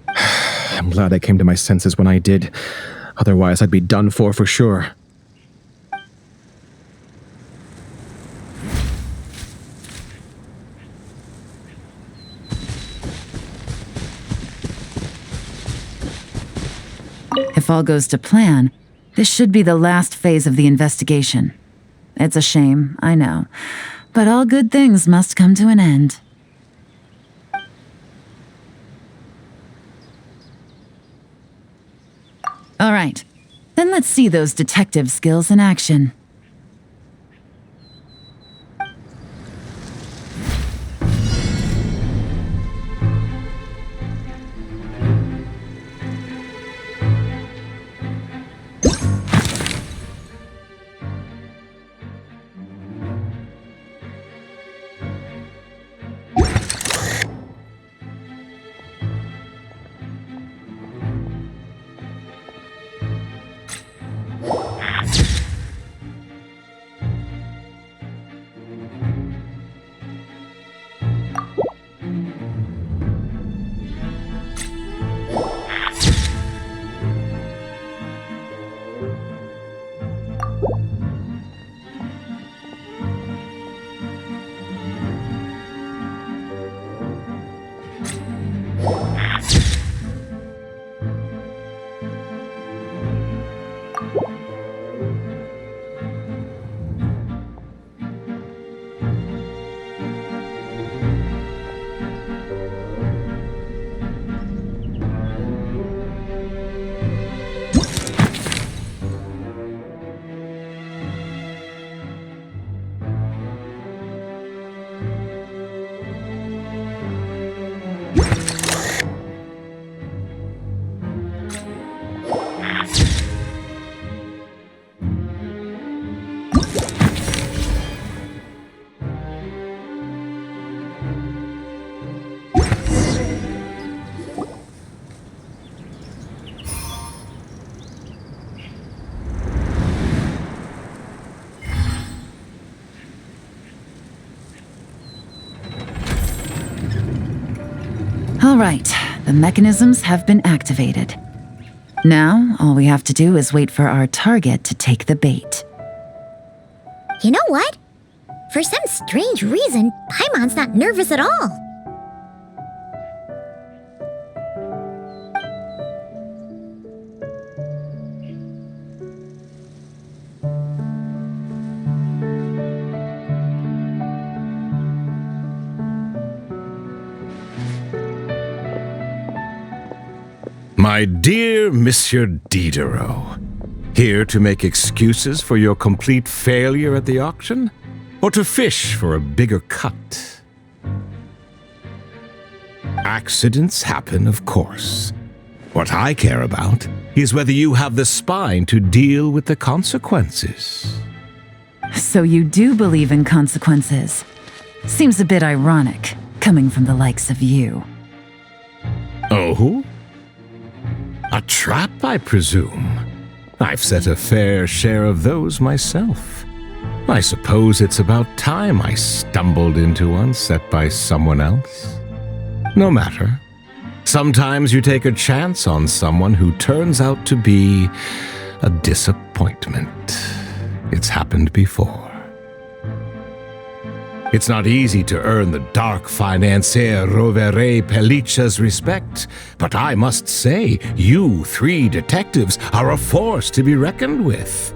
I'm glad I came to my senses when I did. Otherwise, I'd be done for sure. If all goes to plan, this should be the last phase of the investigation. It's a shame, I know, but all good things must come to an end. All right, then let's see those detective skills in action. All right, the mechanisms have been activated. Now, all we have to do is wait for our target to take the bait. You know what? For some strange reason, Paimon's not nervous at all. My dear Monsieur Diderot, here to make excuses for your complete failure at the auction? Or to fish for a bigger cut? Accidents happen, of course. What I care about is whether you have the spine to deal with the consequences. So you do believe in consequences. Seems a bit ironic, coming from the likes of you. Oh? A trap, I presume. I've set a fair share of those myself. I suppose it's about time I stumbled into one set by someone else. No matter. Sometimes you take a chance on someone who turns out to be a disappointment. It's happened before. It's not easy to earn the dark financier Rovere Pelliccia's respect, but I must say, you 3 detectives are a force to be reckoned with.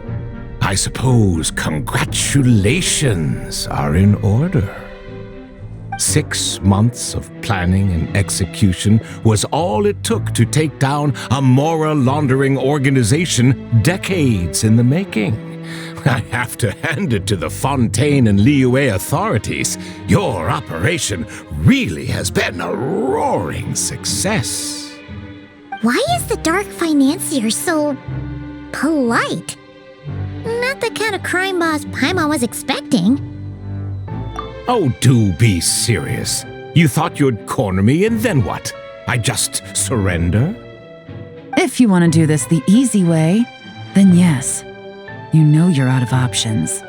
I suppose congratulations are in order. 6 months of planning and execution was all it took to take down a moral laundering organization decades in the making. I have to hand it to the Fontaine and Liyue authorities. Your operation really has been a roaring success. Why is the dark financier so polite? Not the kind of crime boss Paimon was expecting. Oh, do be serious. You thought you'd corner me and then what? I just surrender? If you want to do this the easy way, then yes. You know you're out of options.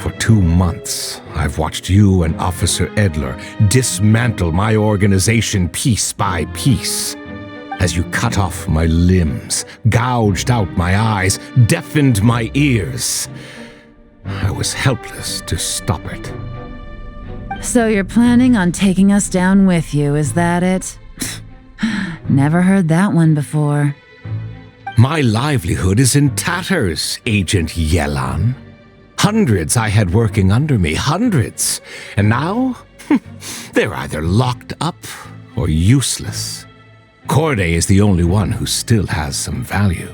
For 2 months, I've watched you and Officer Edler dismantle my organization piece by piece. As you cut off my limbs, gouged out my eyes, deafened my ears. I was helpless to stop it. So you're planning on taking us down with you, is that it? Never heard that one before. My livelihood is in tatters, Agent Yelan. Hundreds I had working under me, hundreds. And now, they're either locked up or useless. Corday is the only one who still has some value.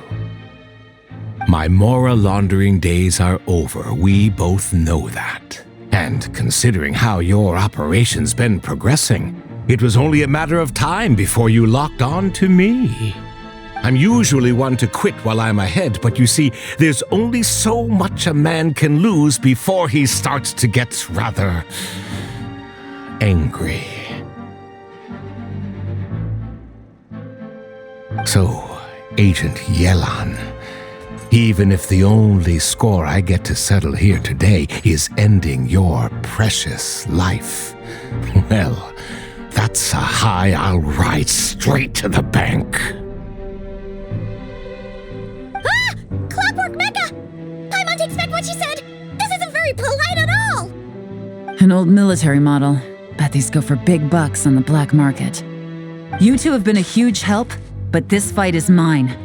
My moral laundering days are over, we both know that. And considering how your operation's been progressing, it was only a matter of time before you locked on to me. I'm usually one to quit while I'm ahead, but you see, there's only so much a man can lose before he starts to get rather angry. So, Agent Yelan, even if the only score I get to settle here today is ending your precious life, well, that's a high I'll ride straight to the bank. Clockwork Mecha! Paimon takes back what she said! This isn't very polite at all! An old military model. Bet these go for big bucks on the black market. You two have been a huge help, but this fight is mine.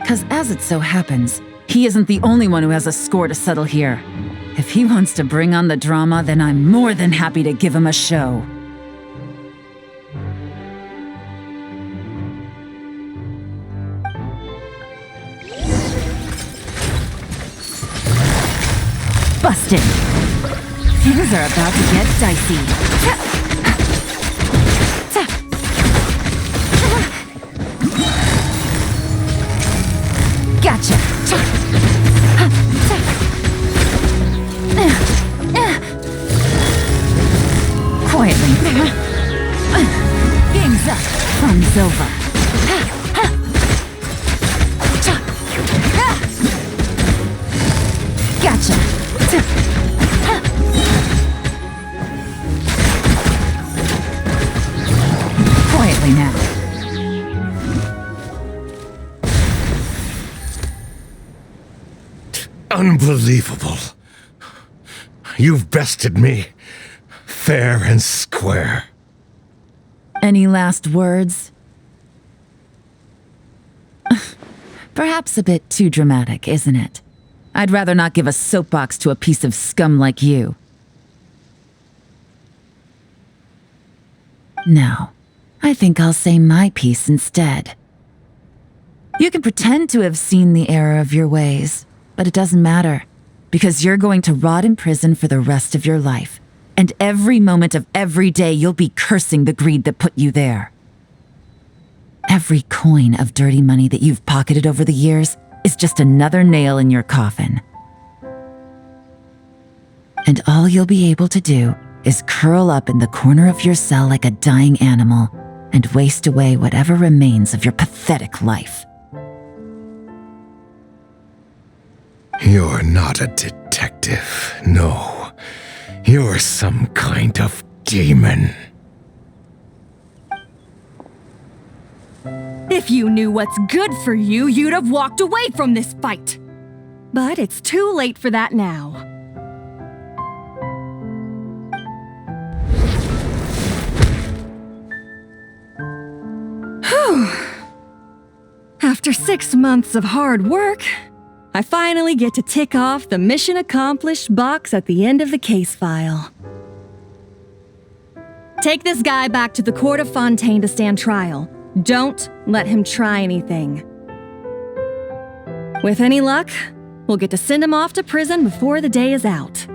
'Cause as it so happens, he isn't the only one who has a score to settle here. If he wants to bring on the drama, then I'm more than happy to give him a show. Busted! Things are about to get dicey. Gotcha! Quietly. Game's up. Fun's over. Gotcha! Unbelievable. You've bested me, fair and square. Any last words? Perhaps a bit too dramatic, isn't it? I'd rather not give a soapbox to a piece of scum like you. No, I think I'll say my piece instead. You can pretend to have seen the error of your ways, but it doesn't matter, because you're going to rot in prison for the rest of your life, and every moment of every day you'll be cursing the greed that put you there. Every coin of dirty money that you've pocketed over the years is just another nail in your coffin. And all you'll be able to do is curl up in the corner of your cell like a dying animal and waste away whatever remains of your pathetic life. You're not a detective, no. You're some kind of demon. If you knew what's good for you, you'd have walked away from this fight. But it's too late for that now. Whew. After 6 months of hard work, I finally get to tick off the mission accomplished box at the end of the case file. Take this guy back to the court of Fontaine to stand trial. Don't let him try anything. With any luck, we'll get to send him off to prison before the day is out.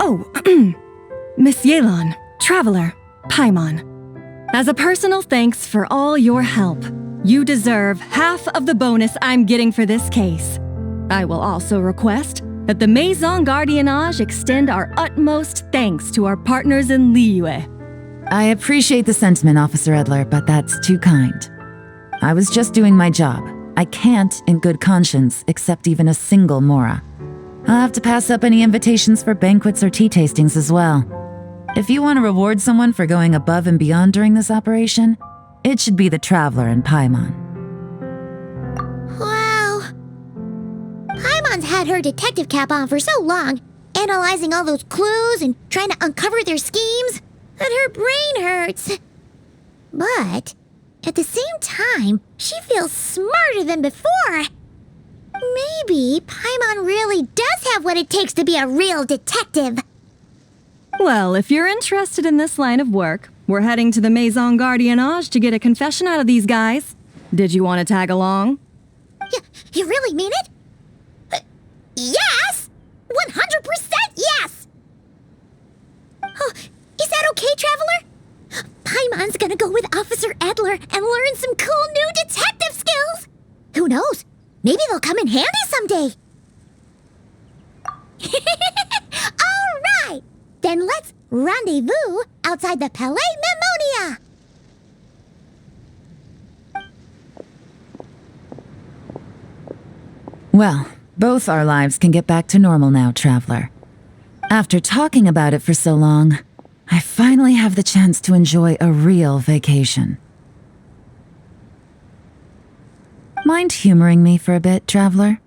Oh, Miss Yelan, Traveler, Paimon. As a personal thanks for all your help, you deserve half of the bonus I'm getting for this case. I will also request that the Maison Gardiennage extend our utmost thanks to our partners in Liyue. I appreciate the sentiment, Officer Edler, but that's too kind. I was just doing my job. I can't, in good conscience, accept even a single Mora. I'll have to pass up any invitations for banquets or tea tastings as well. If you want to reward someone for going above and beyond during this operation, it should be the Traveler and Paimon. Wow. Paimon's had her detective cap on for so long, analyzing all those clues and trying to uncover their schemes, that her brain hurts. But at the same time, she feels smarter than before. Maybe Paimon really does have what it takes to be a real detective. Well, if you're interested in this line of work, we're heading to the Maison Gardiennage to get a confession out of these guys. Did you want to tag along? You really mean it? Yes! 100% yes! Oh, is that okay, Traveler? Paimon's gonna go with Officer Edler and learn some cool new detective skills! Who knows? Maybe they'll come in handy someday! Alright! Then let's rendezvous outside the Palais Mnemonia! Well, both our lives can get back to normal now, Traveler. After talking about it for so long, I finally have the chance to enjoy a real vacation. Mind humoring me for a bit, Traveler?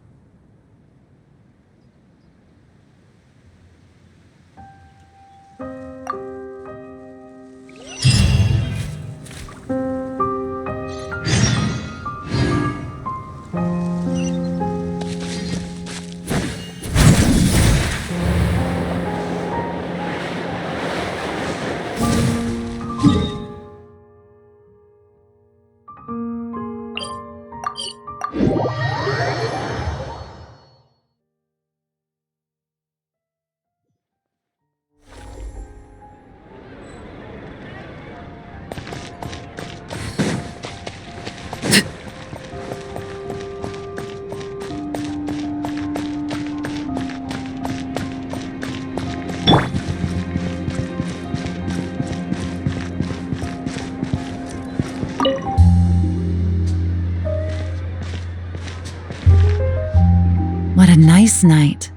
What a nice night.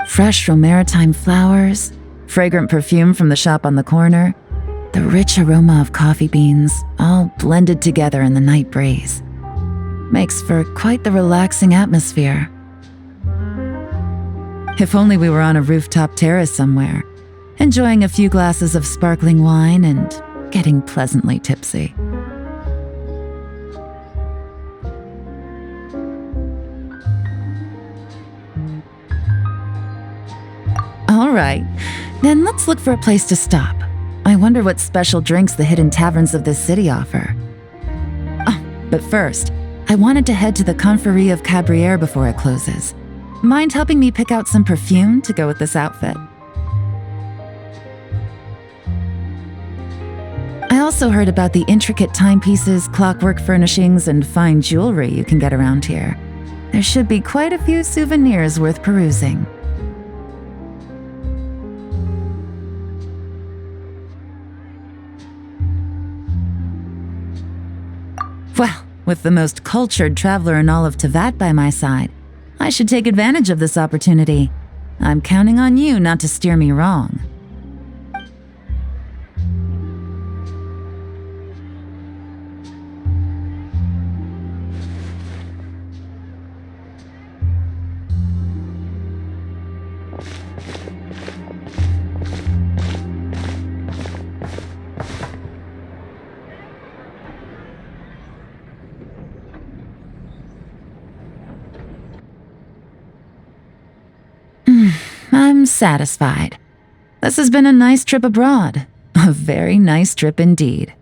Fresh from maritime flowers, fragrant perfume from the shop on the corner, the rich aroma of coffee beans, all blended together in the night breeze. Makes for quite the relaxing atmosphere. If only we were on a rooftop terrace somewhere, enjoying a few glasses of sparkling wine and getting pleasantly tipsy. All right, then let's look for a place to stop. I wonder what special drinks the hidden taverns of this city offer. Oh, but first, I wanted to head to the Confrérie of Cabrières before it closes. Mind helping me pick out some perfume to go with this outfit? I also heard about the intricate timepieces, clockwork furnishings, and fine jewelry you can get around here. There should be quite a few souvenirs worth perusing. Well, with the most cultured traveler in all of Tevat by my side, I should take advantage of this opportunity. I'm counting on you not to steer me wrong. I'm satisfied. This has been a nice trip abroad. A very nice trip indeed.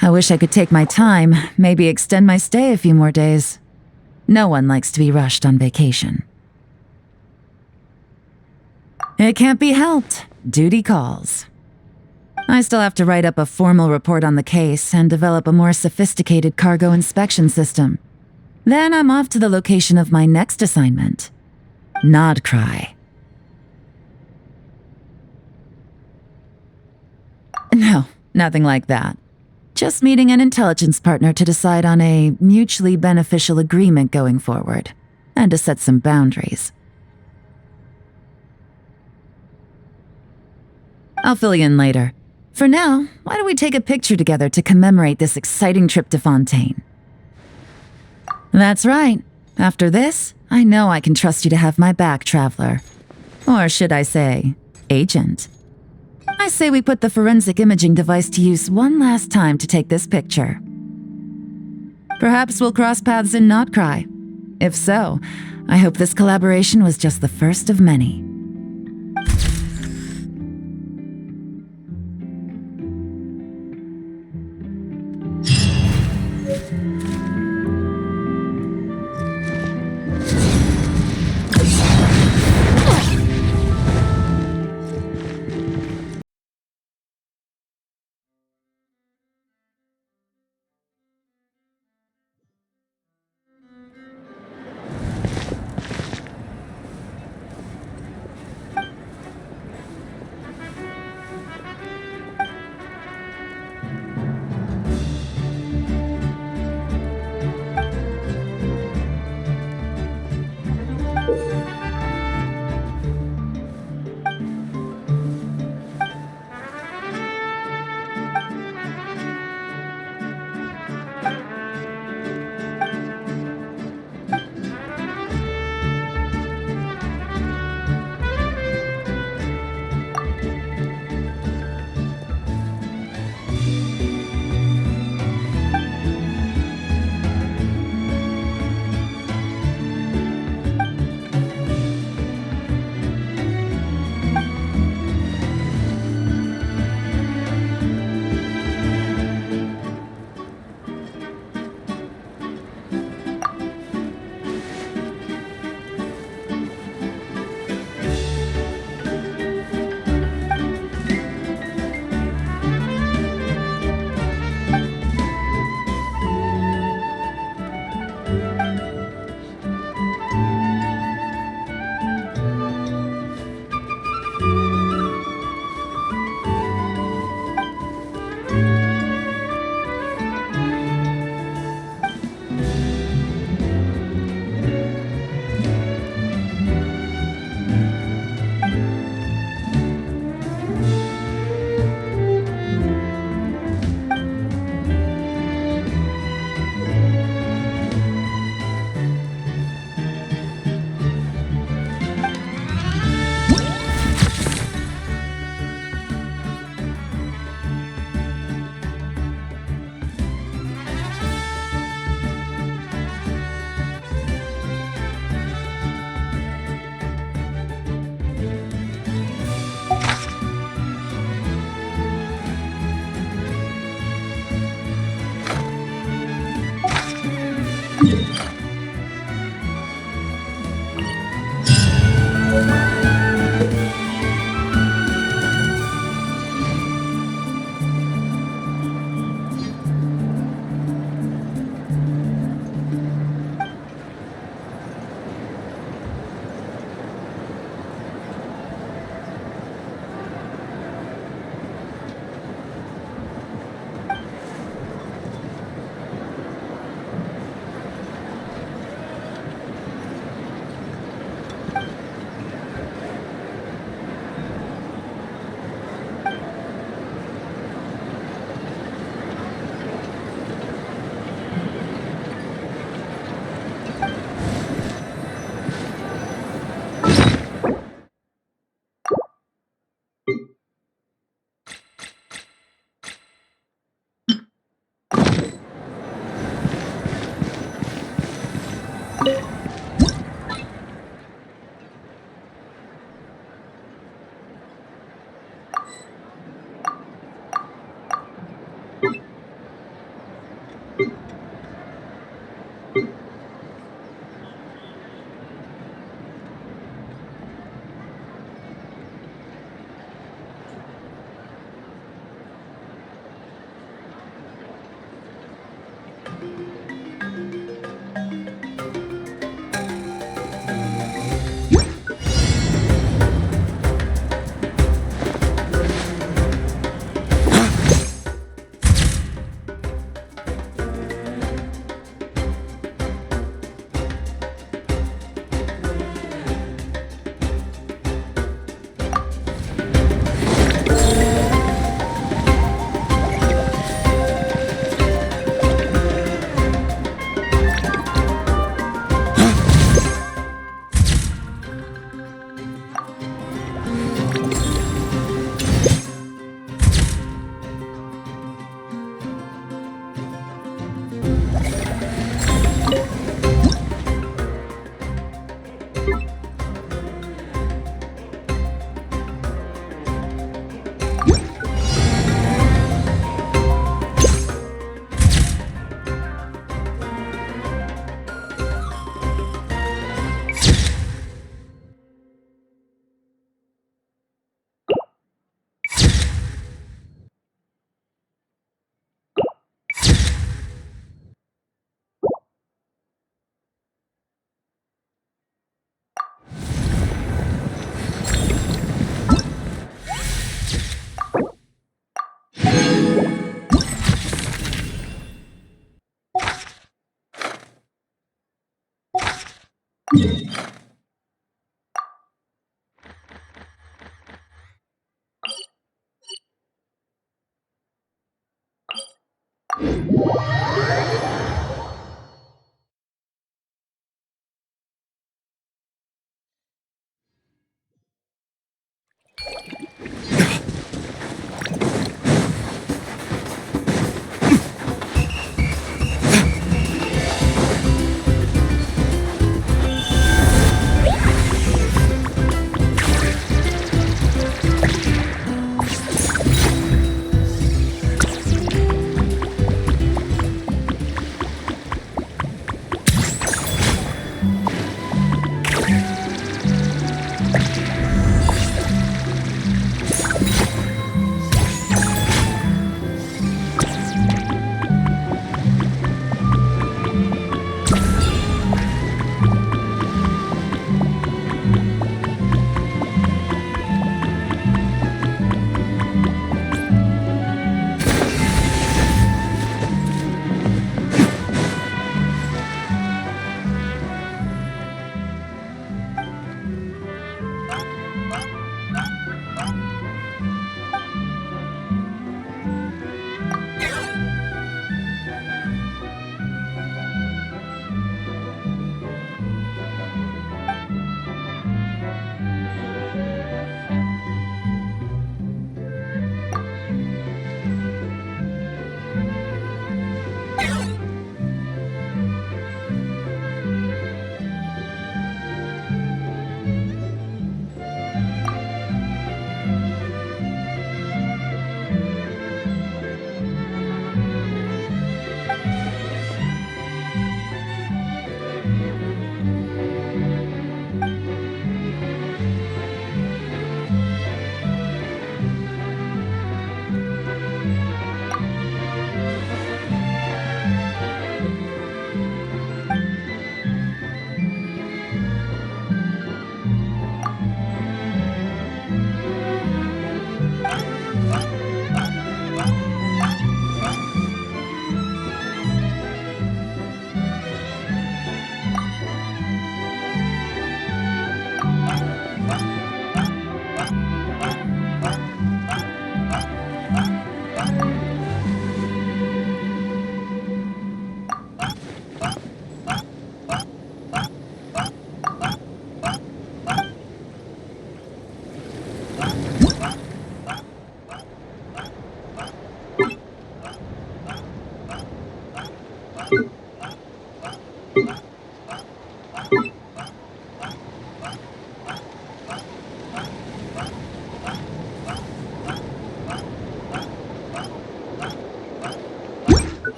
I wish I could take my time, maybe extend my stay a few more days. No one likes to be rushed on vacation. It can't be helped. Duty calls. I still have to write up a formal report on the case and develop a more sophisticated cargo inspection system. Then I'm off to the location of my next assignment. Nodcry. No, nothing like that. Just meeting an intelligence partner to decide on a mutually beneficial agreement going forward, and to set some boundaries. I'll fill you in later. For now, why don't we take a picture together to commemorate this exciting trip to Fontaine? That's right. After this, I know I can trust you to have my back, traveler. Or should I say, agent. I say we put the forensic imaging device to use one last time to take this picture. Perhaps we'll cross paths in Nodcry. If so, I hope this collaboration was just the first of many.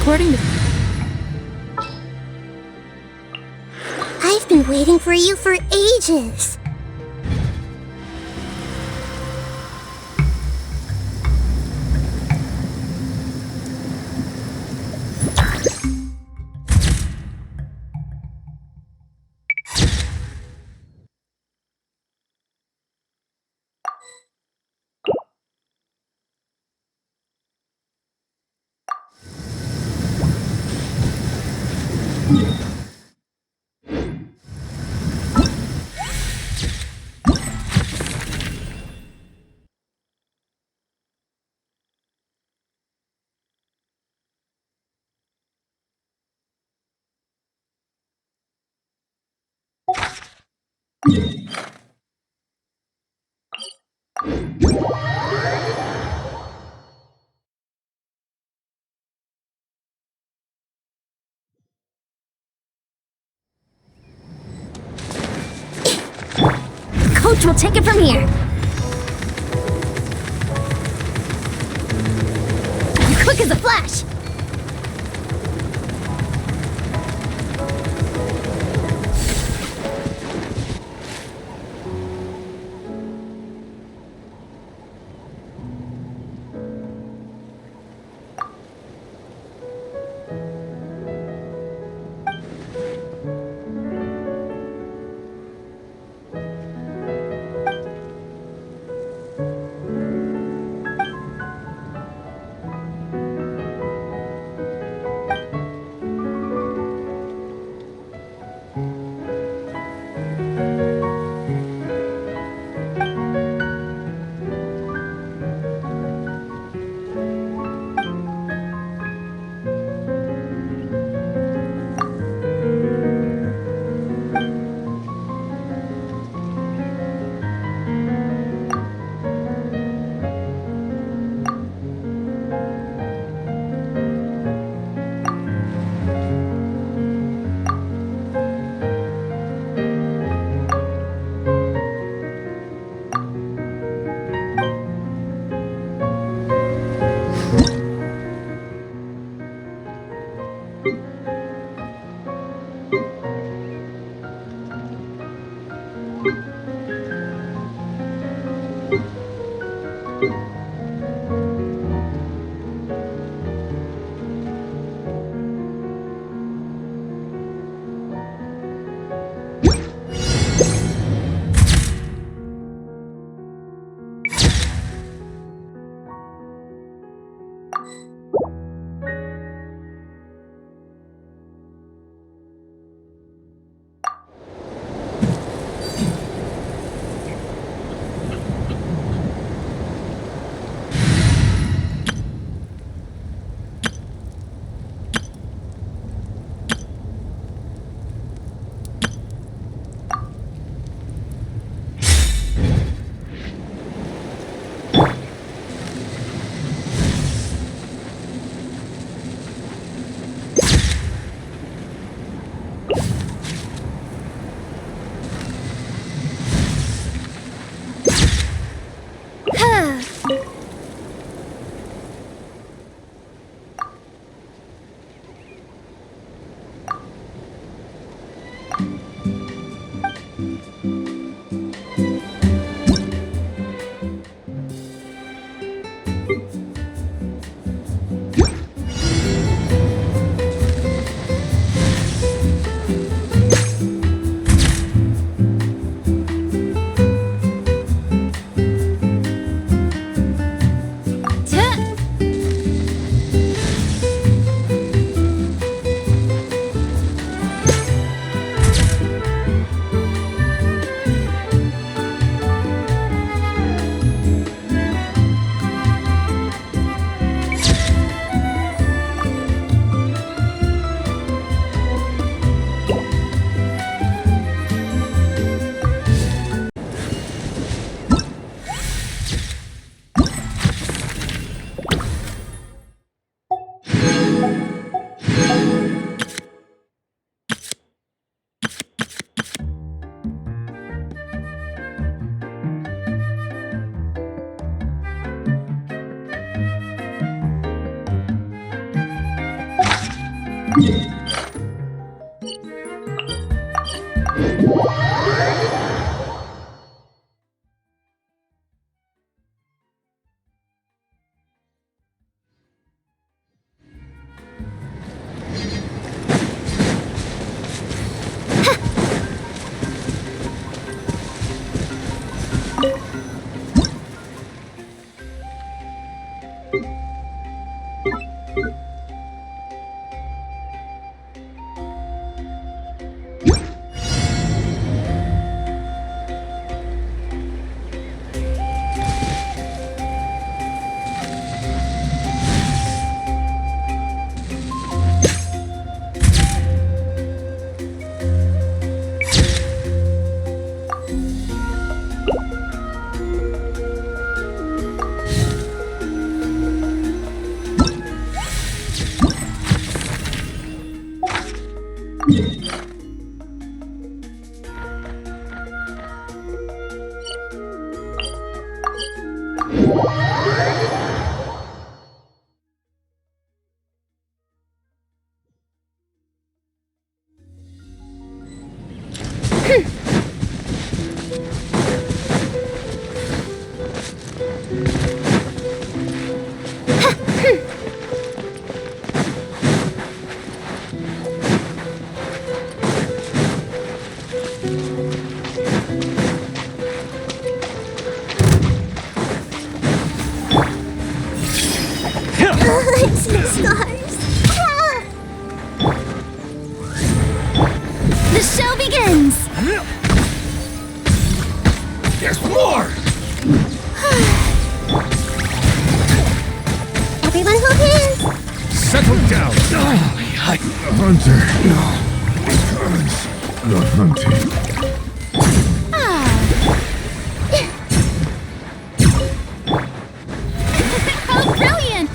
According to... I've been waiting for you for ages. Coach will take it from here. Quick as a flash. Scars. The show begins. There's more! Everyone hold hands. Settle down! Hunter. No. Not hunting. Oh, brilliant!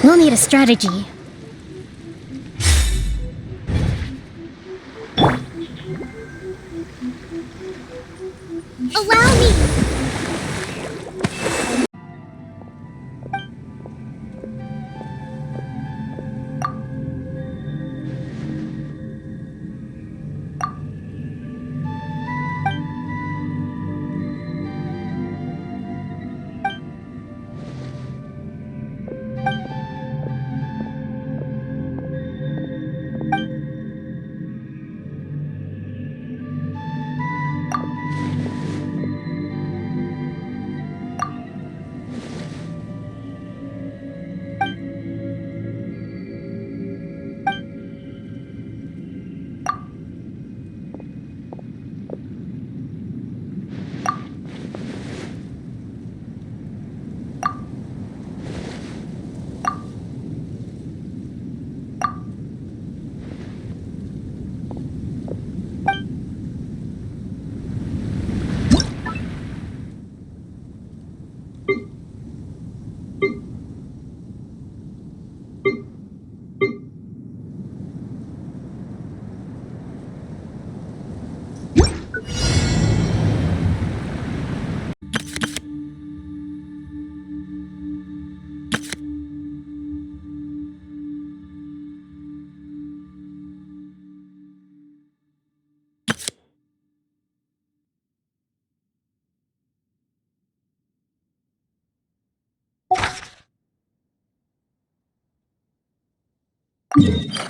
We'll need a strategy. Allow me! Yeah!